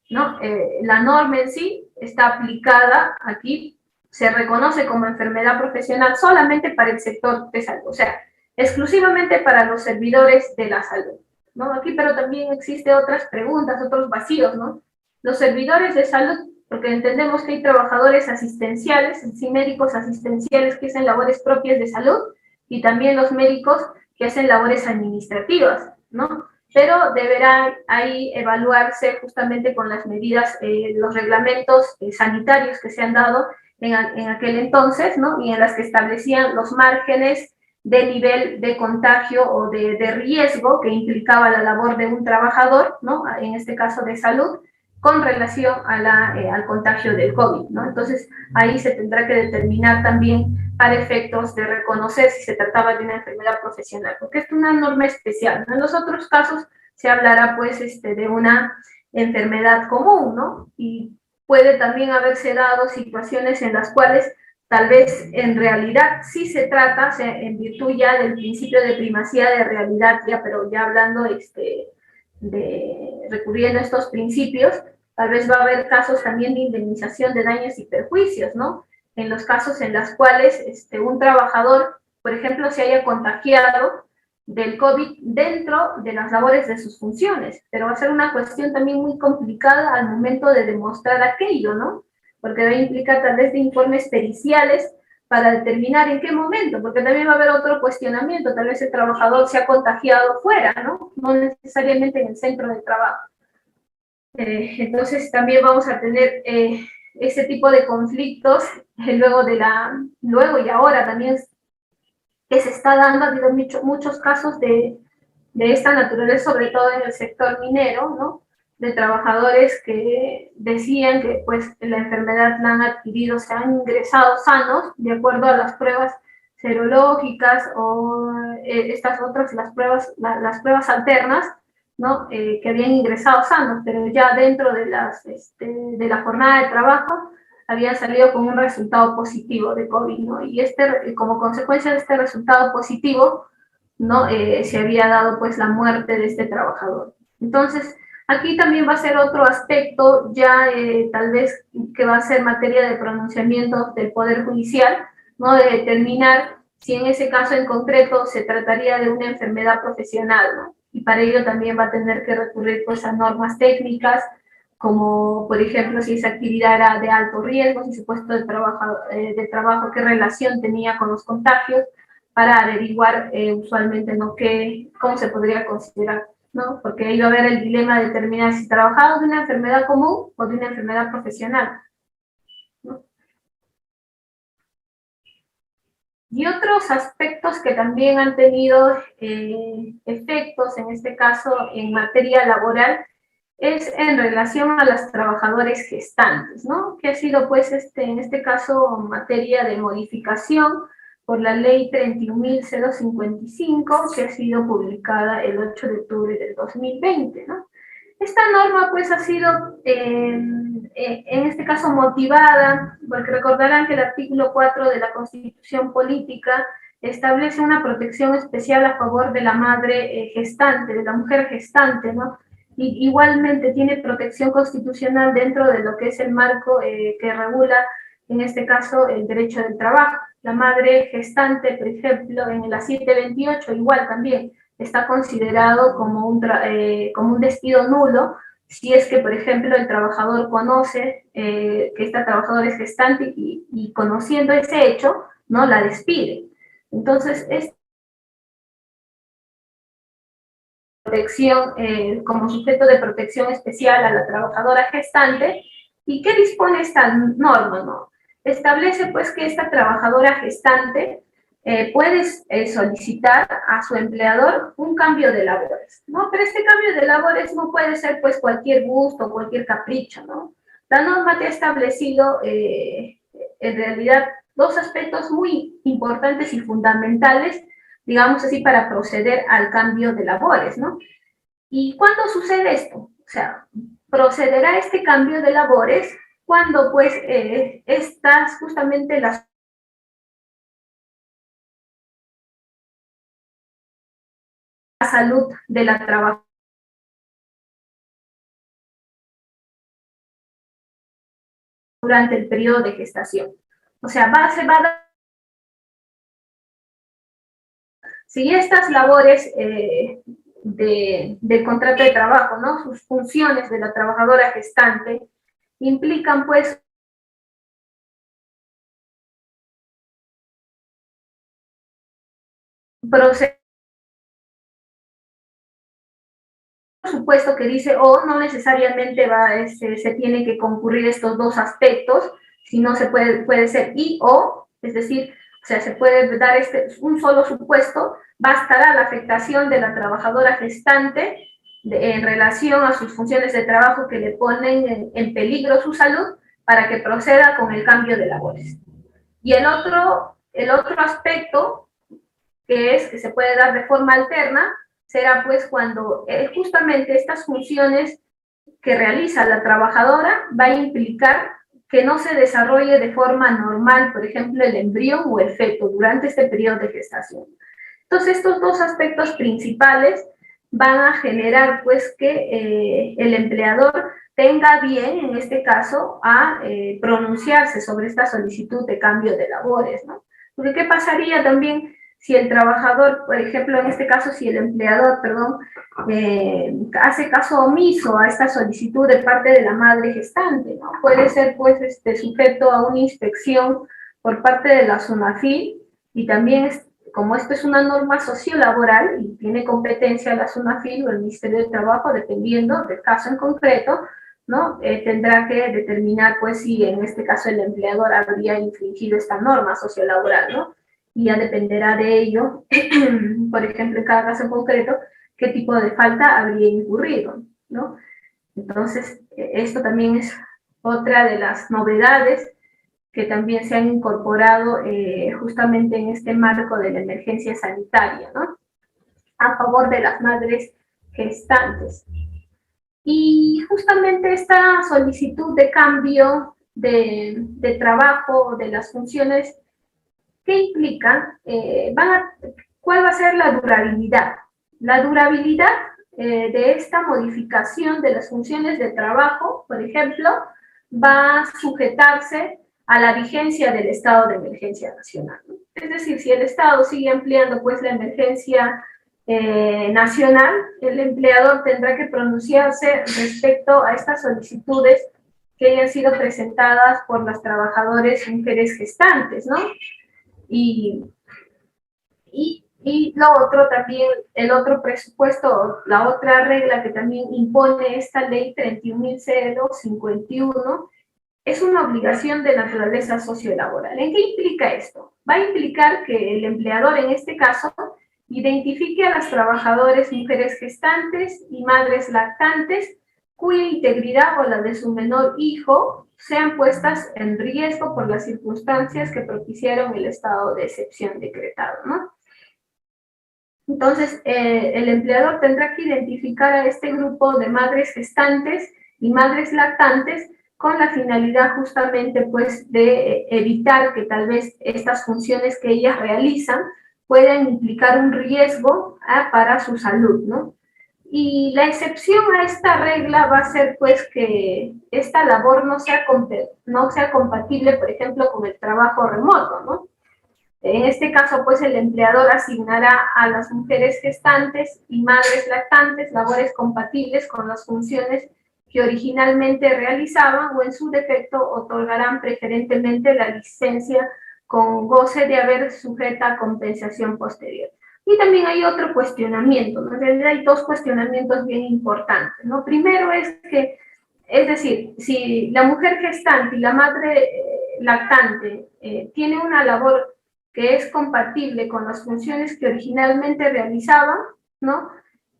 ¿No? La norma en sí está aplicada aquí, se reconoce como enfermedad profesional solamente para el sector de salud, o sea, exclusivamente para los servidores de la salud, ¿no? Aquí, pero también existen otras preguntas, otros vacíos, ¿no? Los servidores de salud, porque entendemos que hay trabajadores asistenciales, sí, médicos asistenciales que hacen labores propias de salud, y también los médicos que hacen labores administrativas, ¿no? Pero deberá ahí evaluarse justamente con las medidas, los reglamentos sanitarios que se han dado en aquel entonces, ¿no? Y en las que establecían los márgenes de nivel de contagio o de riesgo que implicaba la labor de un trabajador, ¿no? En este caso de salud, con relación a al contagio del COVID, ¿no? Entonces, ahí se tendrá que determinar también para efectos de reconocer si se trataba de una enfermedad profesional, porque es una norma especial, ¿no? En los otros casos se hablará, pues, de una enfermedad común, ¿no? Y puede también haberse dado situaciones en las cuales tal vez en realidad sí se trata, en virtud ya del principio de primacía de realidad, ya, pero ya hablando recurriendo a estos principios, tal vez va a haber casos también de indemnización de daños y perjuicios, ¿no? En los casos en los cuales un trabajador, por ejemplo, se haya contagiado del COVID dentro de las labores de sus funciones, pero va a ser una cuestión también muy complicada al momento de demostrar aquello, ¿no? Porque va a implicar tal vez de informes periciales para determinar en qué momento, porque también va a haber otro cuestionamiento, tal vez el trabajador se ha contagiado fuera, ¿no? No necesariamente en el centro de trabajo. Entonces también vamos a tener ese tipo de conflictos luego y ahora también que se está dando, ha habido muchos casos de esta naturaleza, sobre todo en el sector minero, ¿no? De trabajadores que decían que pues la enfermedad la han adquirido, se han ingresado sanos, de acuerdo a las pruebas serológicas o estas otras, las pruebas alternas, ¿no? Que habían ingresado sanos, pero ya dentro de la jornada de trabajo habían salido con un resultado positivo de COVID, ¿no? Y como consecuencia de este resultado positivo, ¿no? Se había dado pues la muerte de este trabajador. Entonces, aquí también va a ser otro aspecto ya tal vez que va a ser materia de pronunciamiento del Poder Judicial, ¿no? De determinar si en ese caso en concreto se trataría de una enfermedad profesional, ¿no? Y para ello también va a tener que recurrir pues a normas técnicas, como por ejemplo si esa actividad era de alto riesgo, si su puesto de trabajo, qué relación tenía con los contagios, para averiguar usualmente, ¿no? Cómo se podría considerar, ¿no? Porque ahí va a haber el dilema de determinar si trabajaba de una enfermedad común o de una enfermedad profesional, ¿no? Y otros aspectos que también han tenido efectos, en este caso en materia laboral, es en relación a las trabajadoras gestantes, ¿no? Que ha sido, pues, en este caso, materia de modificación por la ley 31.055, que ha sido publicada el 8 de octubre del 2020, ¿no? Esta norma, pues, ha sido, en este caso, motivada, porque recordarán que el artículo 4 de la Constitución Política establece una protección especial a favor de la madre gestante, de la mujer gestante, ¿no? Y igualmente tiene protección constitucional dentro de lo que es el marco que regula, en este caso, el derecho del trabajo. La madre gestante, por ejemplo, en la 728, igual también, está considerado como un despido nulo si es que, por ejemplo, el trabajador conoce que esta trabajadora es gestante y conociendo ese hecho, ¿no? La despide. Entonces, protección, como sujeto de protección especial a la trabajadora gestante. ¿Y qué dispone esta norma, no? Establece, pues, que esta trabajadora gestante puede solicitar a su empleador un cambio de labores, ¿no? Pero este cambio de labores no puede ser, pues, cualquier gusto, cualquier capricho, ¿no? La norma te ha establecido, en realidad, dos aspectos muy importantes y fundamentales, digamos así, para proceder al cambio de labores, ¿no? ¿Y cuándo sucede esto? O sea, procederá este cambio de labores cuando, pues, estas justamente la salud de la trabajadora durante el periodo de gestación. O sea, se va a dar, si estas labores del contrato de trabajo, ¿no? Sus funciones de la trabajadora gestante implican, pues, proceder, por supuesto que dice, no necesariamente se tiene que concurrir estos dos aspectos, sino puede ser y o, es decir, O sea, se puede dar un solo supuesto, bastará la afectación de la trabajadora gestante en relación a sus funciones de trabajo que le ponen en peligro su salud para que proceda con el cambio de labores. Y el otro aspecto que se puede dar de forma alterna será pues cuando justamente estas funciones que realiza la trabajadora va a implicar que no se desarrolle de forma normal, por ejemplo, el embrión o el feto durante este periodo de gestación. Entonces, estos dos aspectos principales van a generar, pues, que el empleador tenga bien, en este caso, a pronunciarse sobre esta solicitud de cambio de labores, ¿no? Porque, ¿qué pasaría también si el trabajador, por ejemplo, en este caso, si el empleador, perdón, hace caso omiso a esta solicitud de parte de la madre gestante, ¿no? Puede ser, pues, sujeto a una inspección por parte de la SUNAFIL y también, como esto es una norma sociolaboral y tiene competencia la SUNAFIL o el Ministerio de Trabajo, dependiendo del caso en concreto, ¿no? Tendrá que determinar, pues, si en este caso el empleador habría infringido esta norma sociolaboral, ¿no? Y ya dependerá de ello, por ejemplo, en cada caso en concreto, qué tipo de falta habría incurrido, ¿no? Entonces, esto también es otra de las novedades que también se han incorporado justamente en este marco de la emergencia sanitaria, ¿no? A favor de las madres gestantes. Y justamente esta solicitud de cambio de trabajo, de las funciones, ¿qué implican? ¿Cuál va a ser la durabilidad? La durabilidad de esta modificación de las funciones de trabajo, por ejemplo, va a sujetarse a la vigencia del estado de emergencia nacional, ¿no? Es decir, si el Estado sigue ampliando pues la emergencia nacional, el empleador tendrá que pronunciarse respecto a estas solicitudes que hayan sido presentadas por las trabajadoras mujeres gestantes, ¿no? Y lo otro también, el otro presupuesto, la otra regla que también impone esta ley 31.051 es una obligación de naturaleza sociolaboral. ¿En qué implica esto? Va a implicar que el empleador, en este caso, identifique a las trabajadoras mujeres gestantes y madres lactantes cuya integridad o la de su menor hijo sean puestas en riesgo por las circunstancias que propiciaron el estado de excepción decretado, ¿no? Entonces, el empleador tendrá que identificar a este grupo de madres gestantes y madres lactantes con la finalidad justamente pues de evitar que tal vez estas funciones que ellas realizan puedan implicar un riesgo para su salud, ¿no? Y la excepción a esta regla va a ser pues que esta labor no sea compatible, por ejemplo, con el trabajo remoto, ¿no? En este caso, pues el empleador asignará a las mujeres gestantes y madres lactantes labores compatibles con las funciones que originalmente realizaban o en su defecto otorgarán preferentemente la licencia con goce de haber sujeta a compensación posterior. Y también hay otro cuestionamiento, ¿no? En realidad hay dos cuestionamientos bien importantes, ¿no? Primero es que, es decir, si la mujer gestante y la madre lactante tiene una labor que es compatible con las funciones que originalmente realizaban, ¿no?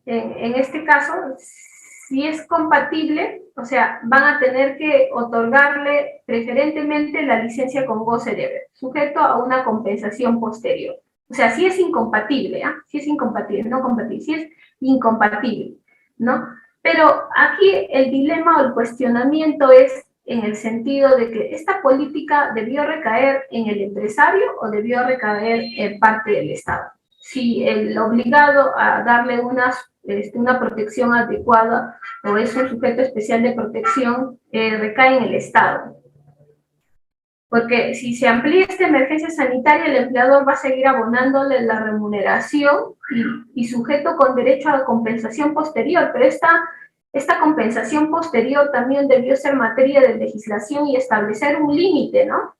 En este caso, si es compatible, o sea, van a tener que otorgarle preferentemente la licencia con goce de haber, sujeto a una compensación posterior. O sea, si es incompatible, ¿ah? Si es incompatible, no compatible, si es incompatible, ¿no? Pero aquí el dilema o el cuestionamiento es en el sentido de que esta política debió recaer en el empresario o debió recaer en parte del Estado. Si el obligado a darle una protección adecuada o es un sujeto especial de protección, recae en el Estado. Porque si se amplía esta emergencia sanitaria, el empleador va a seguir abonándole la remuneración y sujeto con derecho a compensación posterior, pero esta compensación posterior también debió ser materia de legislación y establecer un límite, ¿no?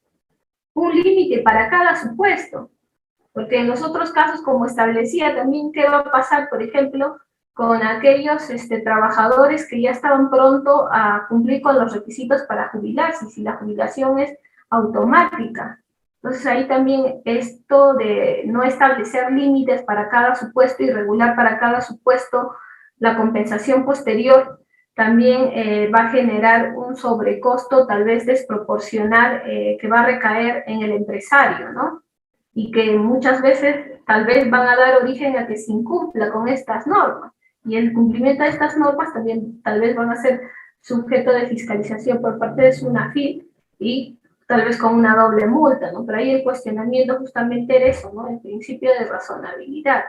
Un límite para cada supuesto. Porque en los otros casos, como establecía también, ¿qué va a pasar, por ejemplo, con aquellos trabajadores que ya estaban pronto a cumplir con los requisitos para jubilarse, si la jubilación es automática? Entonces ahí también esto de no establecer límites para cada supuesto y regular para cada supuesto la compensación posterior también va a generar un sobrecosto tal vez desproporcional que va a recaer en el empresario, ¿no? Y que muchas veces tal vez van a dar origen a que se incumpla con estas normas. Y el cumplimiento de estas normas también tal vez van a ser sujeto de fiscalización por parte de SUNAFIL y tal vez con una doble multa, ¿no? Pero ahí el cuestionamiento justamente era eso, ¿no? El principio de razonabilidad,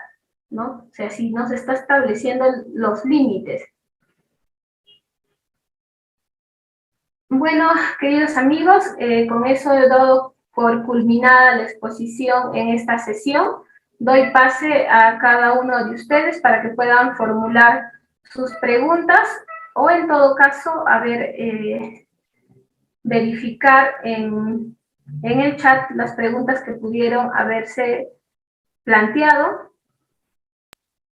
¿no? O sea, si no se está estableciendo los límites. Bueno, queridos amigos, con eso he dado por culminada la exposición en esta sesión. Doy pase a cada uno de ustedes para que puedan formular sus preguntas o en todo caso, a ver, verificar en el chat las preguntas que pudieron haberse planteado.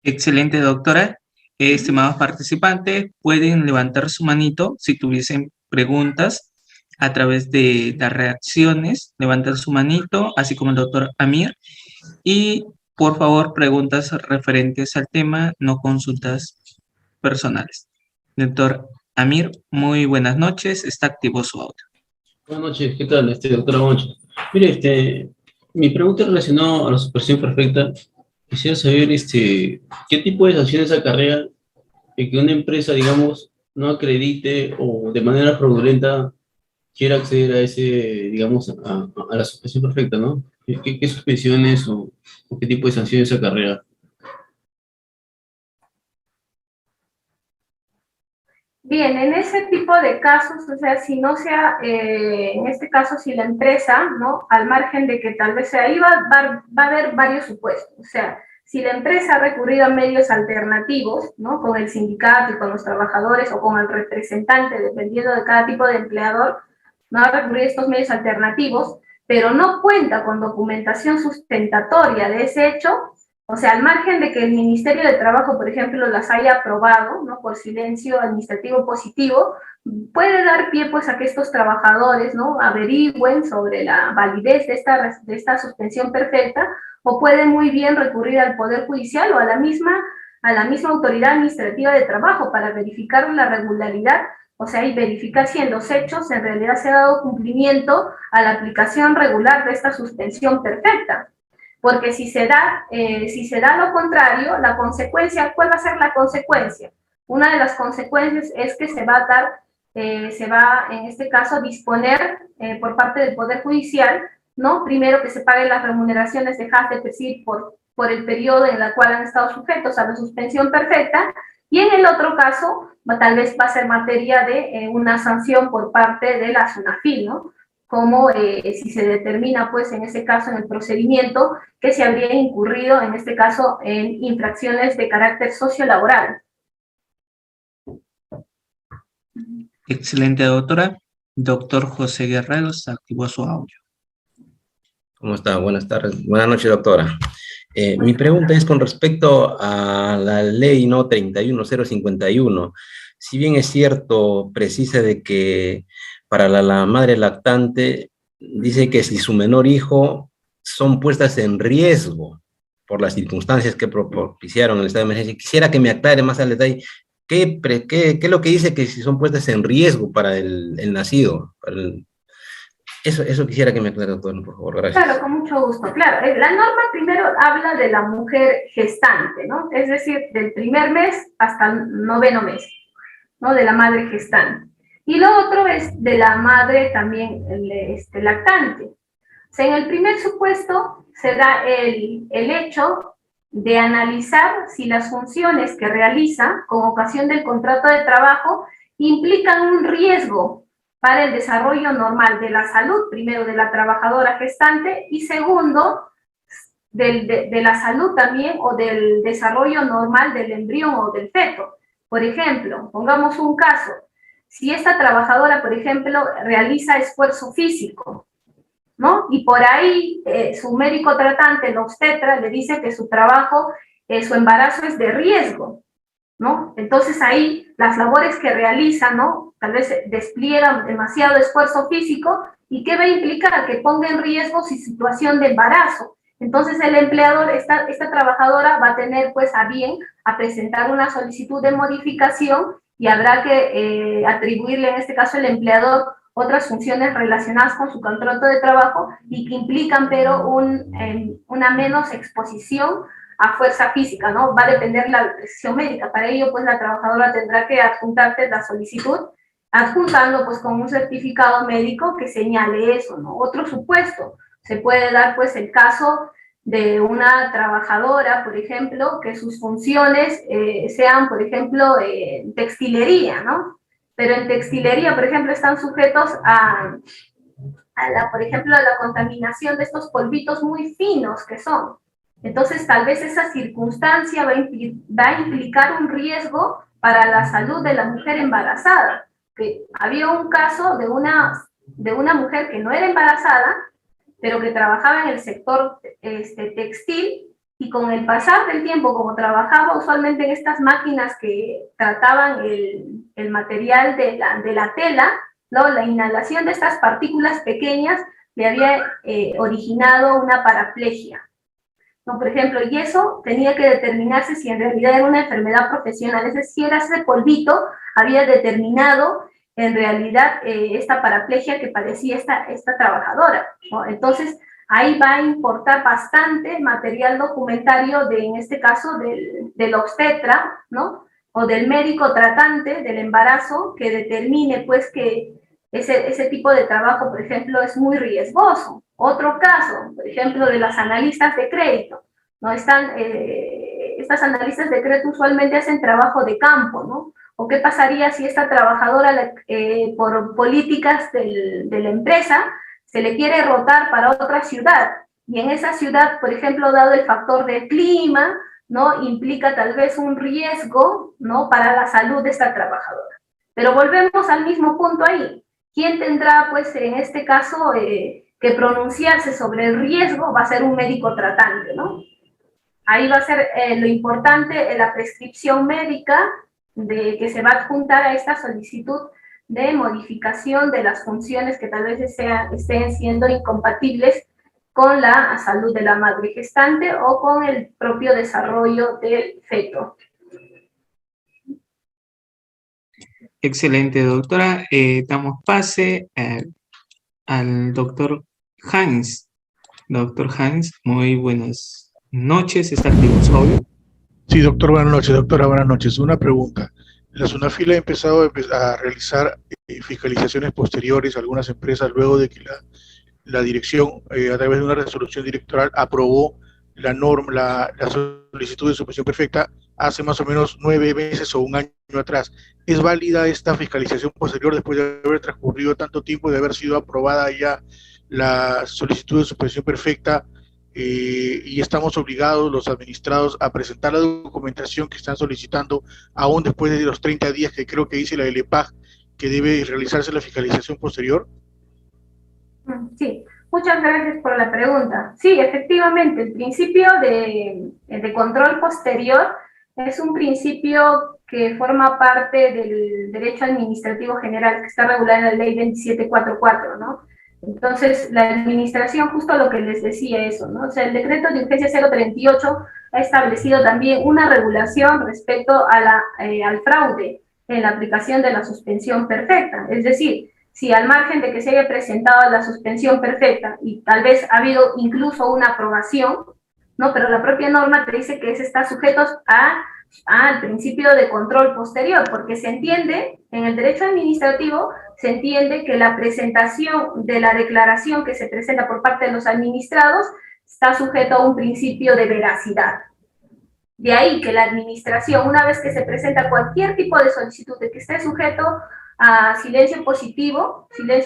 Excelente, doctora. Estimados participantes, pueden levantar su manito si tuviesen preguntas a través de las reacciones, levantar su manito, así como el doctor Amir. Y, por favor, preguntas referentes al tema, no consultas personales. Doctor Amir, muy buenas noches. Está activo su audio. Buenas noches, ¿qué tal, doctora Moncho? Mire, mi pregunta es relacionada a la supresión perfecta. Quisiera saber, qué tipo de sanciones acarrea que una empresa, digamos, no acredite o de manera fraudulenta quiera acceder a ese, digamos, a la supresión perfecta, ¿no? ¿Qué suspensiones o qué tipo de sanciones acarrea? Bien, en ese tipo de casos, o sea, si no sea, en este caso, si la empresa, ¿no? Al margen de que tal vez sea, ahí va a haber varios supuestos, o sea, si la empresa ha recurrido a medios alternativos, ¿no? Con el sindicato y con los trabajadores o con el representante, dependiendo de cada tipo de empleador, no ha recurrido a estos medios alternativos, pero no cuenta con documentación sustentatoria de ese hecho, o sea, al margen de que el Ministerio de Trabajo, por ejemplo, las haya aprobado, ¿no? Por silencio administrativo positivo, puede dar pie pues a que estos trabajadores, ¿no? Averigüen sobre la validez de esta suspensión perfecta, o pueden muy bien recurrir al Poder Judicial o a la misma autoridad administrativa de trabajo para verificar la regularidad, o sea, y verificar si en los hechos en realidad se ha dado cumplimiento a la aplicación regular de esta suspensión perfecta. Porque si se da lo contrario, la consecuencia, ¿cuál va a ser la consecuencia? Una de las consecuencias es que se va a dar, en este caso, disponer por parte del Poder Judicial, ¿no? Primero que se paguen las remuneraciones de HACCP por el periodo en el cual han estado sujetos a la suspensión perfecta, y en el otro caso, tal vez va a ser materia de una sanción por parte de la SUNAFIL, ¿no? Como si se determina, pues, en ese caso, en el procedimiento, que se habría incurrido, en este caso, en infracciones de carácter sociolaboral. Excelente, doctora. Doctor José Guerrero, se activó su audio. ¿Cómo está? Buenas tardes. Buenas noches, doctora. Mi pregunta es con respecto a la ley no 31051. Si bien es cierto, precisa de que para la madre lactante, dice que si su menor hijo son puestas en riesgo por las circunstancias que propiciaron el estado de emergencia. Quisiera que me aclare más al detalle qué es lo que dice que si son puestas en riesgo para el nacido. Eso quisiera que me aclare, doctor, por favor. Gracias. Claro, con mucho gusto. Claro, la norma primero habla de la mujer gestante, ¿no? Es decir, del primer mes hasta el 9º mes, ¿no? De la madre gestante. Y lo otro es de la madre también lactante. O sea, en el primer supuesto se da el hecho de analizar si las funciones que realiza con ocasión del contrato de trabajo implican un riesgo para el desarrollo normal de la salud, primero de la trabajadora gestante y segundo, de la salud también o del desarrollo normal del embrión o del feto. Por ejemplo, pongamos un caso, si esta trabajadora, por ejemplo, realiza esfuerzo físico, ¿no? Y por ahí su médico tratante, el obstetra, le dice que su trabajo, su embarazo es de riesgo, ¿no? Entonces ahí las labores que realiza, ¿no? tal vez despliega demasiado esfuerzo físico, ¿y qué va a implicar? Que ponga en riesgo su situación de embarazo. Entonces el empleador, esta trabajadora va a tener pues a bien a presentar una solicitud de modificación y habrá que atribuirle en este caso el empleador otras funciones relacionadas con su contrato de trabajo y que implican pero una menos exposición a fuerza física, ¿no? Va a depender la decisión médica. Para ello, pues la trabajadora tendrá que adjuntarte la solicitud, adjuntando pues con un certificado médico que señale eso, ¿no? Otro supuesto, se puede dar pues el caso de una trabajadora, por ejemplo, que sus funciones sean, por ejemplo, textilería, ¿no? Pero en textilería, por ejemplo, están sujetos por ejemplo, a la contaminación de estos polvitos muy finos que son. Entonces, tal vez esa circunstancia va a implicar un riesgo para la salud de la mujer embarazada. Que había un caso de una mujer que no era embarazada, pero que trabajaba en el sector textil, y con el pasar del tiempo, como trabajaba usualmente en estas máquinas que trataban el material de la tela, ¿no? La inhalación de estas partículas pequeñas le había originado una paraplegia, ¿no? Por ejemplo, y eso tenía que determinarse si en realidad era una enfermedad profesional, es decir, ese polvito había determinado en realidad esta paraplegia que padecía esta trabajadora, ¿no? Entonces, ahí va a importar bastante material documentario en este caso, del obstetra, ¿no? O del médico tratante del embarazo que determine, pues, que ese tipo de trabajo, por ejemplo, es muy riesgoso. Otro caso, por ejemplo, de las analistas de crédito, ¿no? Estas analistas de crédito usualmente hacen trabajo de campo, ¿no? ¿O qué pasaría si esta trabajadora, por políticas de la empresa, se le quiere rotar para otra ciudad? Y en esa ciudad, por ejemplo, dado el factor del clima, ¿no? Implica tal vez un riesgo, ¿no? Para la salud de esta trabajadora. Pero volvemos al mismo punto ahí. ¿Quién tendrá, pues, en este caso, que pronunciarse sobre el riesgo? Va a ser un médico tratante, ¿no? Ahí va a ser lo importante, la prescripción médica que se va a adjuntar a esta solicitud de modificación de las funciones que tal vez estén siendo incompatibles con la salud de la madre gestante o con el propio desarrollo del feto. Excelente, doctora. Damos pase al doctor Hans. Doctor Hans, muy buenas noches. ¿Está activo su audio? Sí, doctor, buenas noches. Doctora, buenas noches. Una pregunta. La SUNAFIL ha empezado a realizar fiscalizaciones posteriores a algunas empresas luego de que la dirección, a través de una resolución directoral, aprobó la norma, la solicitud de suspensión perfecta hace más o menos 9 meses o un año atrás. ¿Es válida esta fiscalización posterior después de haber transcurrido tanto tiempo y de haber sido aprobada ya la solicitud de suspensión perfecta? Y estamos obligados los administrados a presentar la documentación que están solicitando aún después de los 30 días que creo que dice la LEPAG que debe realizarse la fiscalización posterior. Sí, muchas gracias por la pregunta. Sí, efectivamente, el principio de control posterior es un principio que forma parte del derecho administrativo general que está regulado en la ley 2744, ¿no? Entonces, la administración, justo lo que les decía eso, ¿no? O sea, el decreto de urgencia 038 ha establecido también una regulación respecto al fraude en la aplicación de la suspensión perfecta. Es decir, si al margen de que se haya presentado la suspensión perfecta y tal vez ha habido incluso una aprobación, ¿no? Pero la propia norma te dice que se está sujeto al principio de control posterior, porque se entiende, en el derecho administrativo, se entiende que la presentación de la declaración que se presenta por parte de los administrados está sujeto a un principio de veracidad. De ahí que la administración, una vez que se presenta cualquier tipo de solicitud de que esté sujeto a silencio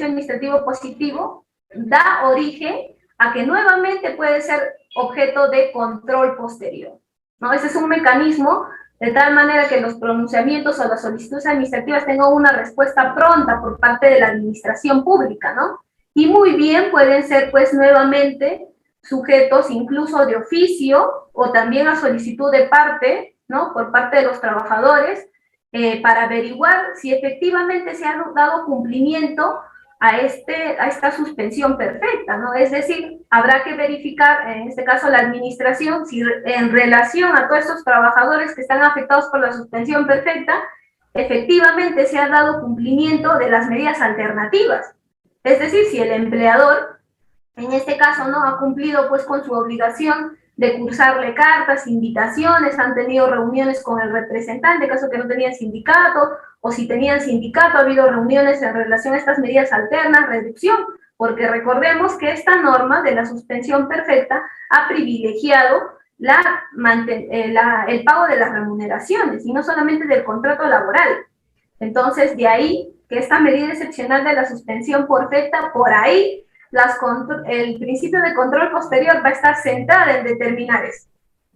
administrativo positivo, da origen a que nuevamente puede ser objeto de control posterior, ¿no? Ese es un mecanismo de tal manera que los pronunciamientos o las solicitudes administrativas tengan una respuesta pronta por parte de la administración pública, ¿no? Y muy bien pueden ser, pues, nuevamente sujetos incluso de oficio o también a solicitud de parte, ¿no? Por parte de los trabajadores, para averiguar si efectivamente se ha dado cumplimiento a esta suspensión perfecta, ¿no? Es decir, habrá que verificar, en este caso la administración, si en relación a todos estos trabajadores que están afectados por la suspensión perfecta, efectivamente se ha dado cumplimiento de las medidas alternativas. Es decir, si el empleador, en este caso, no ha cumplido pues con su obligación de cursarle cartas, invitaciones, han tenido reuniones con el representante, caso que no tenían sindicato, o si tenían sindicato, ha habido reuniones en relación a estas medidas alternas, reducción, porque recordemos que esta norma de la suspensión perfecta ha privilegiado el pago de las remuneraciones, y no solamente del contrato laboral. Entonces, de ahí que esta medida excepcional de la suspensión perfecta, por ahí, el principio de control posterior va a estar centrado en determinar eso.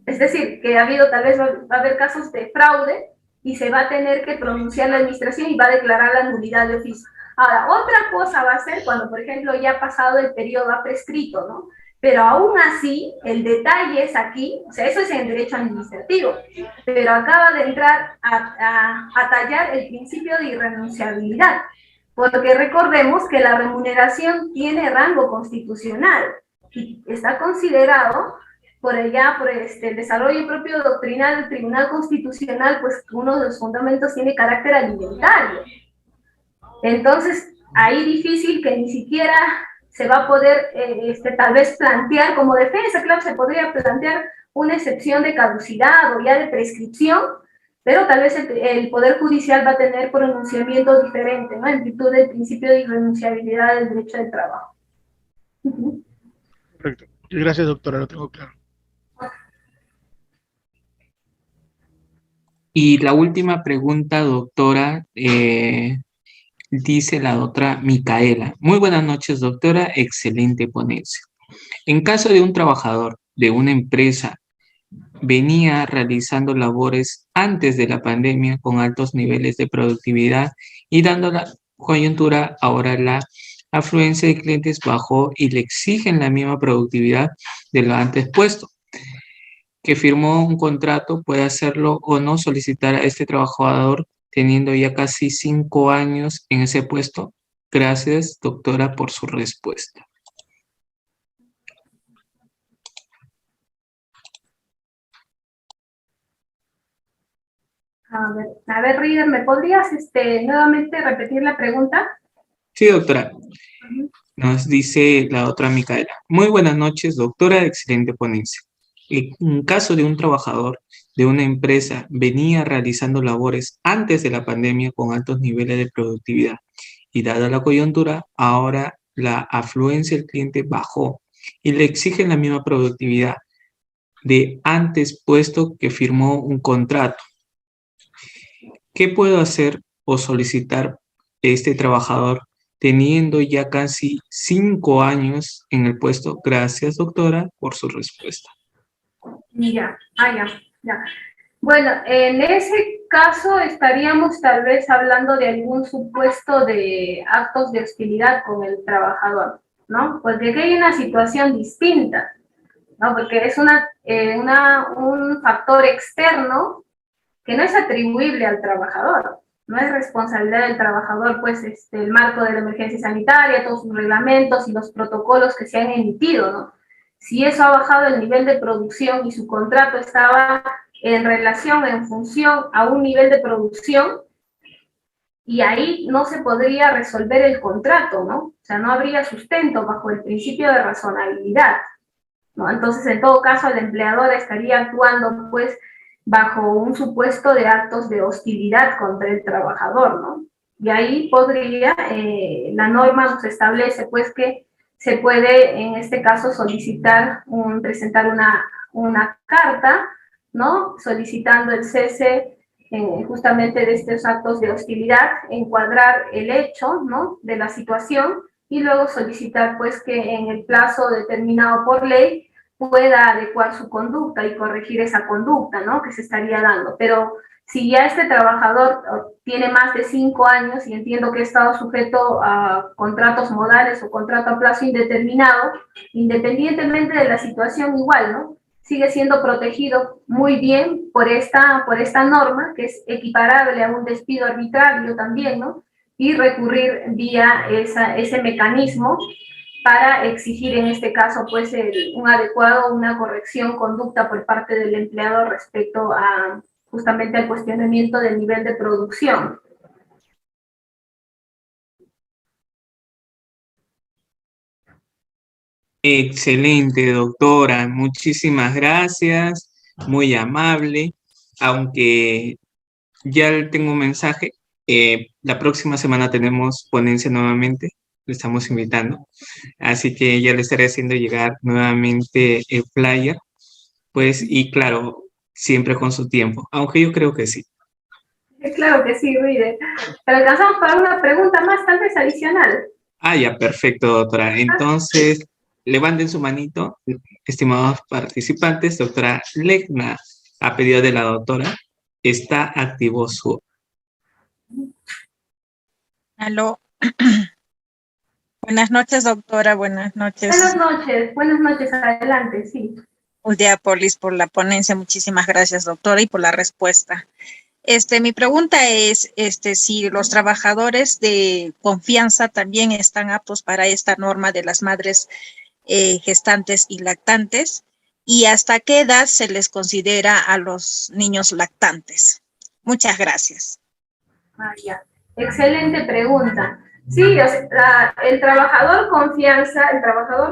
Es decir, que tal vez va a haber casos de fraude y se va a tener que pronunciar la administración y va a declarar la nulidad de oficio. Ahora, otra cosa va a ser cuando, por ejemplo, ya ha pasado el periodo, ha prescrito, ¿no? Pero aún así, el detalle es aquí, o sea, eso es en derecho administrativo, pero acaba de entrar a tallar el principio de irrenunciabilidad, porque recordemos que la remuneración tiene rango constitucional y está considerado por el desarrollo propio doctrinal del Tribunal Constitucional, pues uno de los fundamentos tiene carácter alimentario. Entonces, ahí difícil que ni siquiera se va a poder tal vez plantear como defensa, claro, se podría plantear una excepción de caducidad o ya de prescripción, pero tal vez el Poder Judicial va a tener pronunciamiento diferente, ¿no? En virtud del principio de irrenunciabilidad del derecho del trabajo. Correcto. Gracias, doctora, lo tengo claro. Y la última pregunta, doctora, dice la doctora Micaela. Muy buenas noches, doctora, excelente ponencia. En caso de un trabajador de una empresa venía realizando labores antes de la pandemia con altos niveles de productividad y dando la coyuntura, ahora la afluencia de clientes bajó y le exigen la misma productividad de lo antes puesto. Que firmó un contrato, puede hacerlo o no solicitar a este trabajador teniendo ya casi 5 años en ese puesto. Gracias, doctora, por su respuesta. A ver, Rider, ¿me podrías nuevamente repetir la pregunta? Sí, doctora. Nos dice la otra Micaela. Muy buenas noches, doctora, excelente ponencia. En caso de un trabajador de una empresa venía realizando labores antes de la pandemia con altos niveles de productividad y dada la coyuntura, ahora la afluencia del cliente bajó y le exigen la misma productividad de antes puesto que firmó un contrato. ¿Qué puedo hacer o solicitar este trabajador teniendo ya casi 5 años en el puesto? Gracias, doctora, por su respuesta. Ya. Bueno, en ese caso estaríamos tal vez hablando de algún supuesto de actos de hostilidad con el trabajador, ¿no? Porque aquí hay una situación distinta, ¿no? Porque es un factor externo que no es atribuible al trabajador, no es responsabilidad del trabajador, pues, el marco de la emergencia sanitaria, todos sus reglamentos y los protocolos que se han emitido, ¿no? Si eso ha bajado el nivel de producción y su contrato estaba en función a un nivel de producción, y ahí no se podría resolver el contrato, ¿no? O sea, no habría sustento bajo el principio de razonabilidad, ¿no? Entonces, en todo caso, el empleador estaría actuando, pues, bajo un supuesto de actos de hostilidad contra el trabajador, ¿no? Y ahí podría, la norma nos establece, pues, que se puede, en este caso, presentar una carta, ¿no? Solicitando el cese justamente de estos actos de hostilidad, encuadrar el hecho, ¿no? De la situación y luego solicitar, pues, que en el plazo determinado por ley pueda adecuar su conducta y corregir esa conducta, ¿no? Que se estaría dando. Pero si ya este trabajador tiene más de 5 años y entiendo que ha estado sujeto a contratos modales o contrato a plazo indeterminado, independientemente de la situación igual, ¿no? sigue siendo protegido muy bien por esta norma, que es equiparable a un despido arbitrario también, ¿no? Y recurrir vía ese mecanismo para exigir en este caso pues un adecuado, una corrección, conducta por parte del empleado respecto a justamente al cuestionamiento del nivel de producción. Excelente, doctora. Muchísimas gracias. Muy amable. Aunque ya tengo un mensaje, la próxima semana tenemos ponencia nuevamente. Le estamos invitando. Así que ya le estaré haciendo llegar nuevamente el flyer. Pues, y claro, siempre con su tiempo. Aunque yo creo que sí. Claro que sí, Ruide. Pero alcanzamos para una pregunta más, tal vez adicional. Ah, ya, perfecto, doctora. Entonces, levanten su manito, estimados participantes. Doctora Legna, a pedido de la doctora, está activo su... Aló. Buenas noches, doctora. Buenas noches. Buenas noches, adelante, sí. Udiapolis, por la ponencia. Muchísimas gracias, doctora, y por la respuesta. Mi pregunta es, si los trabajadores de confianza también están aptos para esta norma de las madres gestantes y lactantes, y hasta qué edad se les considera a los niños lactantes. Muchas gracias. Ya. Excelente pregunta. Sí, el trabajador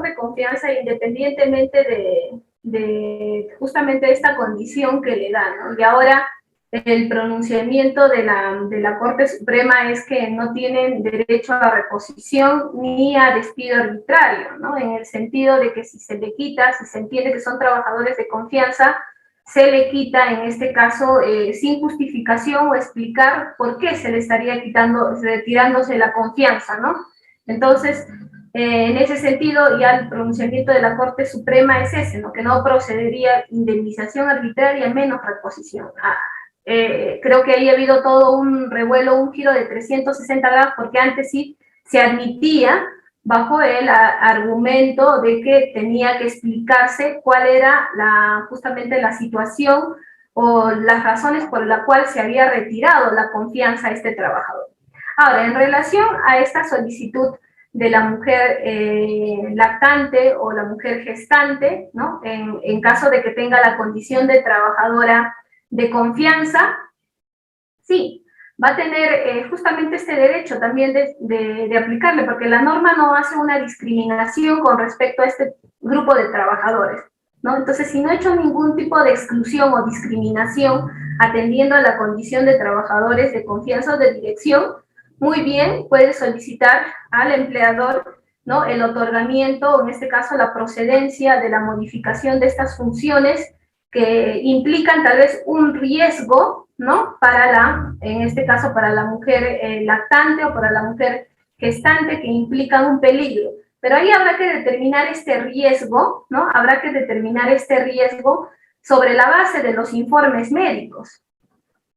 de confianza, independientemente de justamente esta condición que le dan, ¿no? Y ahora el pronunciamiento de la Corte Suprema es que no tienen derecho a reposición ni a despido arbitrario, ¿no? En el sentido de que si se le quita, si se entiende que son trabajadores de confianza, se le quita en este caso sin justificación o explicar por qué se le estaría retirándose la confianza, ¿no? Entonces, en ese sentido, ya el pronunciamiento de la Corte Suprema es ese, ¿no? Que no procedería indemnización arbitraria menos reposición. Creo que ahí ha habido todo un revuelo, un giro de 360 grados, porque antes sí se admitía bajo el argumento de que tenía que explicarse cuál era justamente la situación o las razones por las cuales se había retirado la confianza a este trabajador. Ahora, en relación a esta solicitud de la mujer lactante o la mujer gestante, ¿no? En caso de que tenga la condición de trabajadora de confianza, sí, va a tener justamente este derecho también de aplicarle, porque la norma no hace una discriminación con respecto a este grupo de trabajadores, ¿no? Entonces, si no he hecho ningún tipo de exclusión o discriminación atendiendo a la condición de trabajadores de confianza o de dirección, muy bien, puede solicitar al empleador, ¿no? El otorgamiento, o en este caso la procedencia de la modificación de estas funciones que implican tal vez un riesgo, ¿no? En este caso, para la mujer lactante o para la mujer gestante, que implican un peligro. Pero ahí habrá que determinar este riesgo, ¿no? Habrá que determinar este riesgo sobre la base de los informes médicos.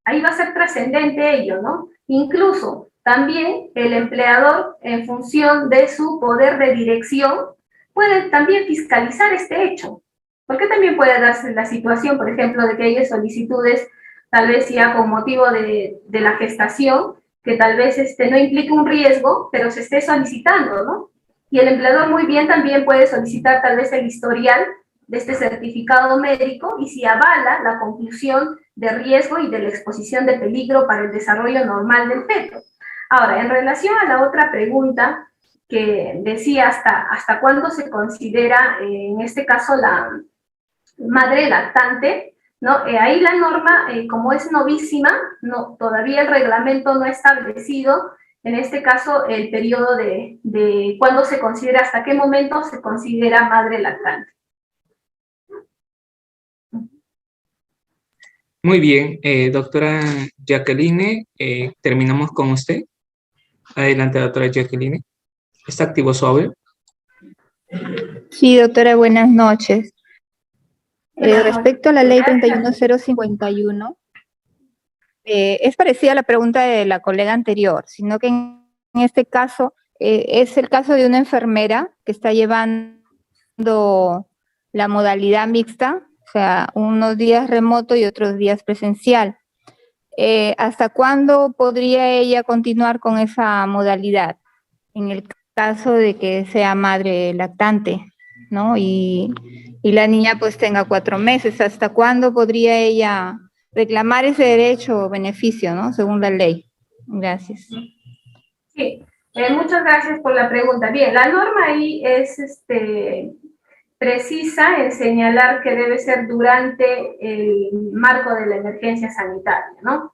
Ahí va a ser trascendente ello, ¿no? Incluso también el empleador, en función de su poder de dirección, puede también fiscalizar este hecho. Porque también puede darse la situación, por ejemplo, de que haya solicitudes, tal vez ya con motivo de la gestación, que tal vez no implique un riesgo, pero se esté solicitando, ¿no? Y el empleador muy bien también puede solicitar tal vez el historial de este certificado médico y si avala la conclusión de riesgo y de la exposición de peligro para el desarrollo normal del feto. Ahora, en relación a la otra pregunta que decía hasta cuándo se considera, en este caso, la madre lactante, ¿no? Ahí la norma, como es novísima, no, todavía el reglamento no ha establecido, en este caso, el periodo de cuándo se considera, hasta qué momento se considera madre lactante. Muy bien, doctora Jacqueline, terminamos con usted. Adelante, doctora Jacqueline. ¿Está activo su audio? Sí, doctora, buenas noches. Respecto a la ley 31051, es parecida a la pregunta de la colega anterior, sino que en este caso es el caso de una enfermera que está llevando la modalidad mixta sea, unos días remoto y otros días presencial. ¿Hasta cuándo podría ella continuar con esa modalidad? En el caso de que sea madre lactante, ¿no? Y la niña pues tenga 4 meses, ¿hasta cuándo podría ella reclamar ese derecho o beneficio, ¿no? Según la ley. Gracias. Sí, muchas gracias por la pregunta. Bien, la norma ahí es precisa en señalar que debe ser durante el marco de la emergencia sanitaria, ¿no?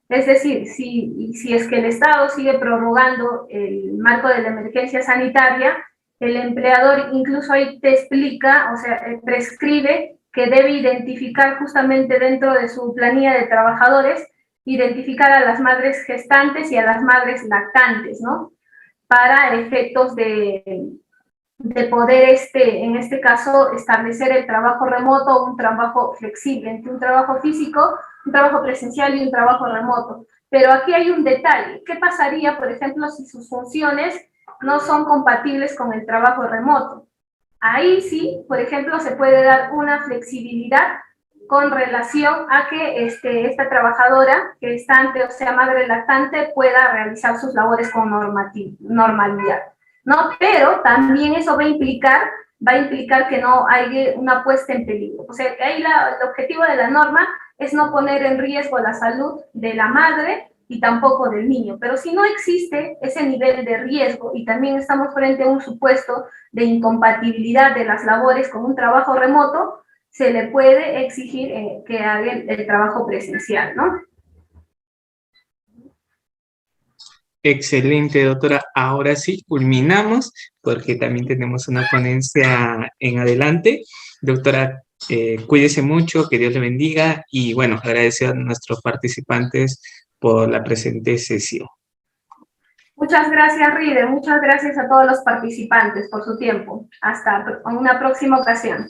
Es decir, si es que el Estado sigue prorrogando el marco de la emergencia sanitaria, el empleador incluso ahí te explica, o sea, prescribe que debe identificar justamente dentro de su planilla de trabajadores, identificar a las madres gestantes y a las madres lactantes, ¿no? Para efectos de poder, en este caso, establecer el trabajo remoto o un trabajo flexible, entre un trabajo físico, un trabajo presencial y un trabajo remoto. Pero aquí hay un detalle. ¿Qué pasaría, por ejemplo, si sus funciones no son compatibles con el trabajo remoto? Ahí sí, por ejemplo, se puede dar una flexibilidad con relación a que esta trabajadora gestante, o sea, madre lactante, pueda realizar sus labores con normalidad, ¿no? Pero también eso va a implicar que no haya una puesta en peligro. O sea, ahí el objetivo de la norma es no poner en riesgo la salud de la madre y tampoco del niño. Pero si no existe ese nivel de riesgo y también estamos frente a un supuesto de incompatibilidad de las labores con un trabajo remoto, se le puede exigir que haga el trabajo presencial, ¿no? Excelente, doctora. Ahora sí, culminamos porque también tenemos una ponencia en adelante. Doctora, cuídese mucho, que Dios le bendiga y bueno, agradecer a nuestros participantes por la presente sesión. Muchas gracias, Ride. Muchas gracias a todos los participantes por su tiempo. Hasta una próxima ocasión.